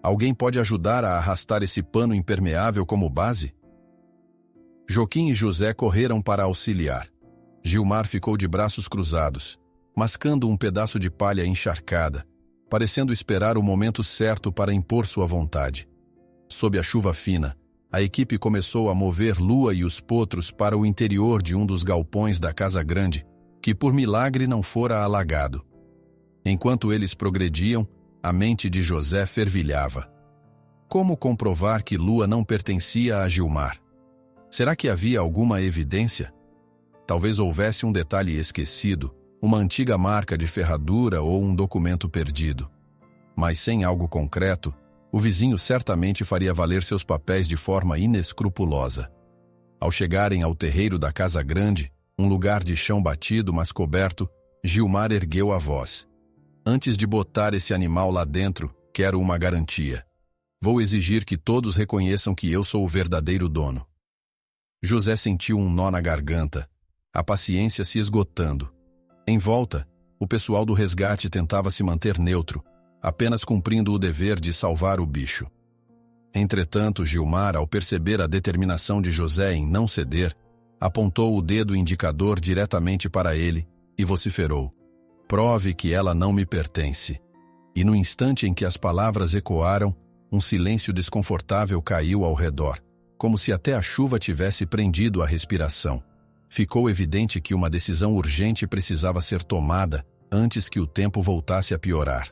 Alguém pode ajudar a arrastar esse pano impermeável como base? Joaquim e José correram para auxiliar. Gilmar ficou de braços cruzados, mascando um pedaço de palha encharcada, parecendo esperar o momento certo para impor sua vontade. Sob a chuva fina, a equipe começou a mover Lua e os potros para o interior de um dos galpões da Casa Grande, que por milagre não fora alagado. Enquanto eles progrediam, a mente de José fervilhava. Como comprovar que Lua não pertencia a Gilmar? Será que havia alguma evidência? Talvez houvesse um detalhe esquecido, uma antiga marca de ferradura ou um documento perdido. Mas sem algo concreto, o vizinho certamente faria valer seus papéis de forma inescrupulosa. Ao chegarem ao terreiro da Casa Grande, um lugar de chão batido mas coberto, Gilmar ergueu a voz. Antes de botar esse animal lá dentro, quero uma garantia. Vou exigir que todos reconheçam que eu sou o verdadeiro dono. José sentiu um nó na garganta, a paciência se esgotando. Em volta, o pessoal do resgate tentava se manter neutro, apenas cumprindo o dever de salvar o bicho. Entretanto, Gilmar, ao perceber a determinação de José em não ceder, apontou o dedo indicador diretamente para ele e vociferou: prove que ela não me pertence. E no instante em que as palavras ecoaram, um silêncio desconfortável caiu ao redor, como se até a chuva tivesse prendido a respiração. Ficou evidente que uma decisão urgente precisava ser tomada antes que o tempo voltasse a piorar.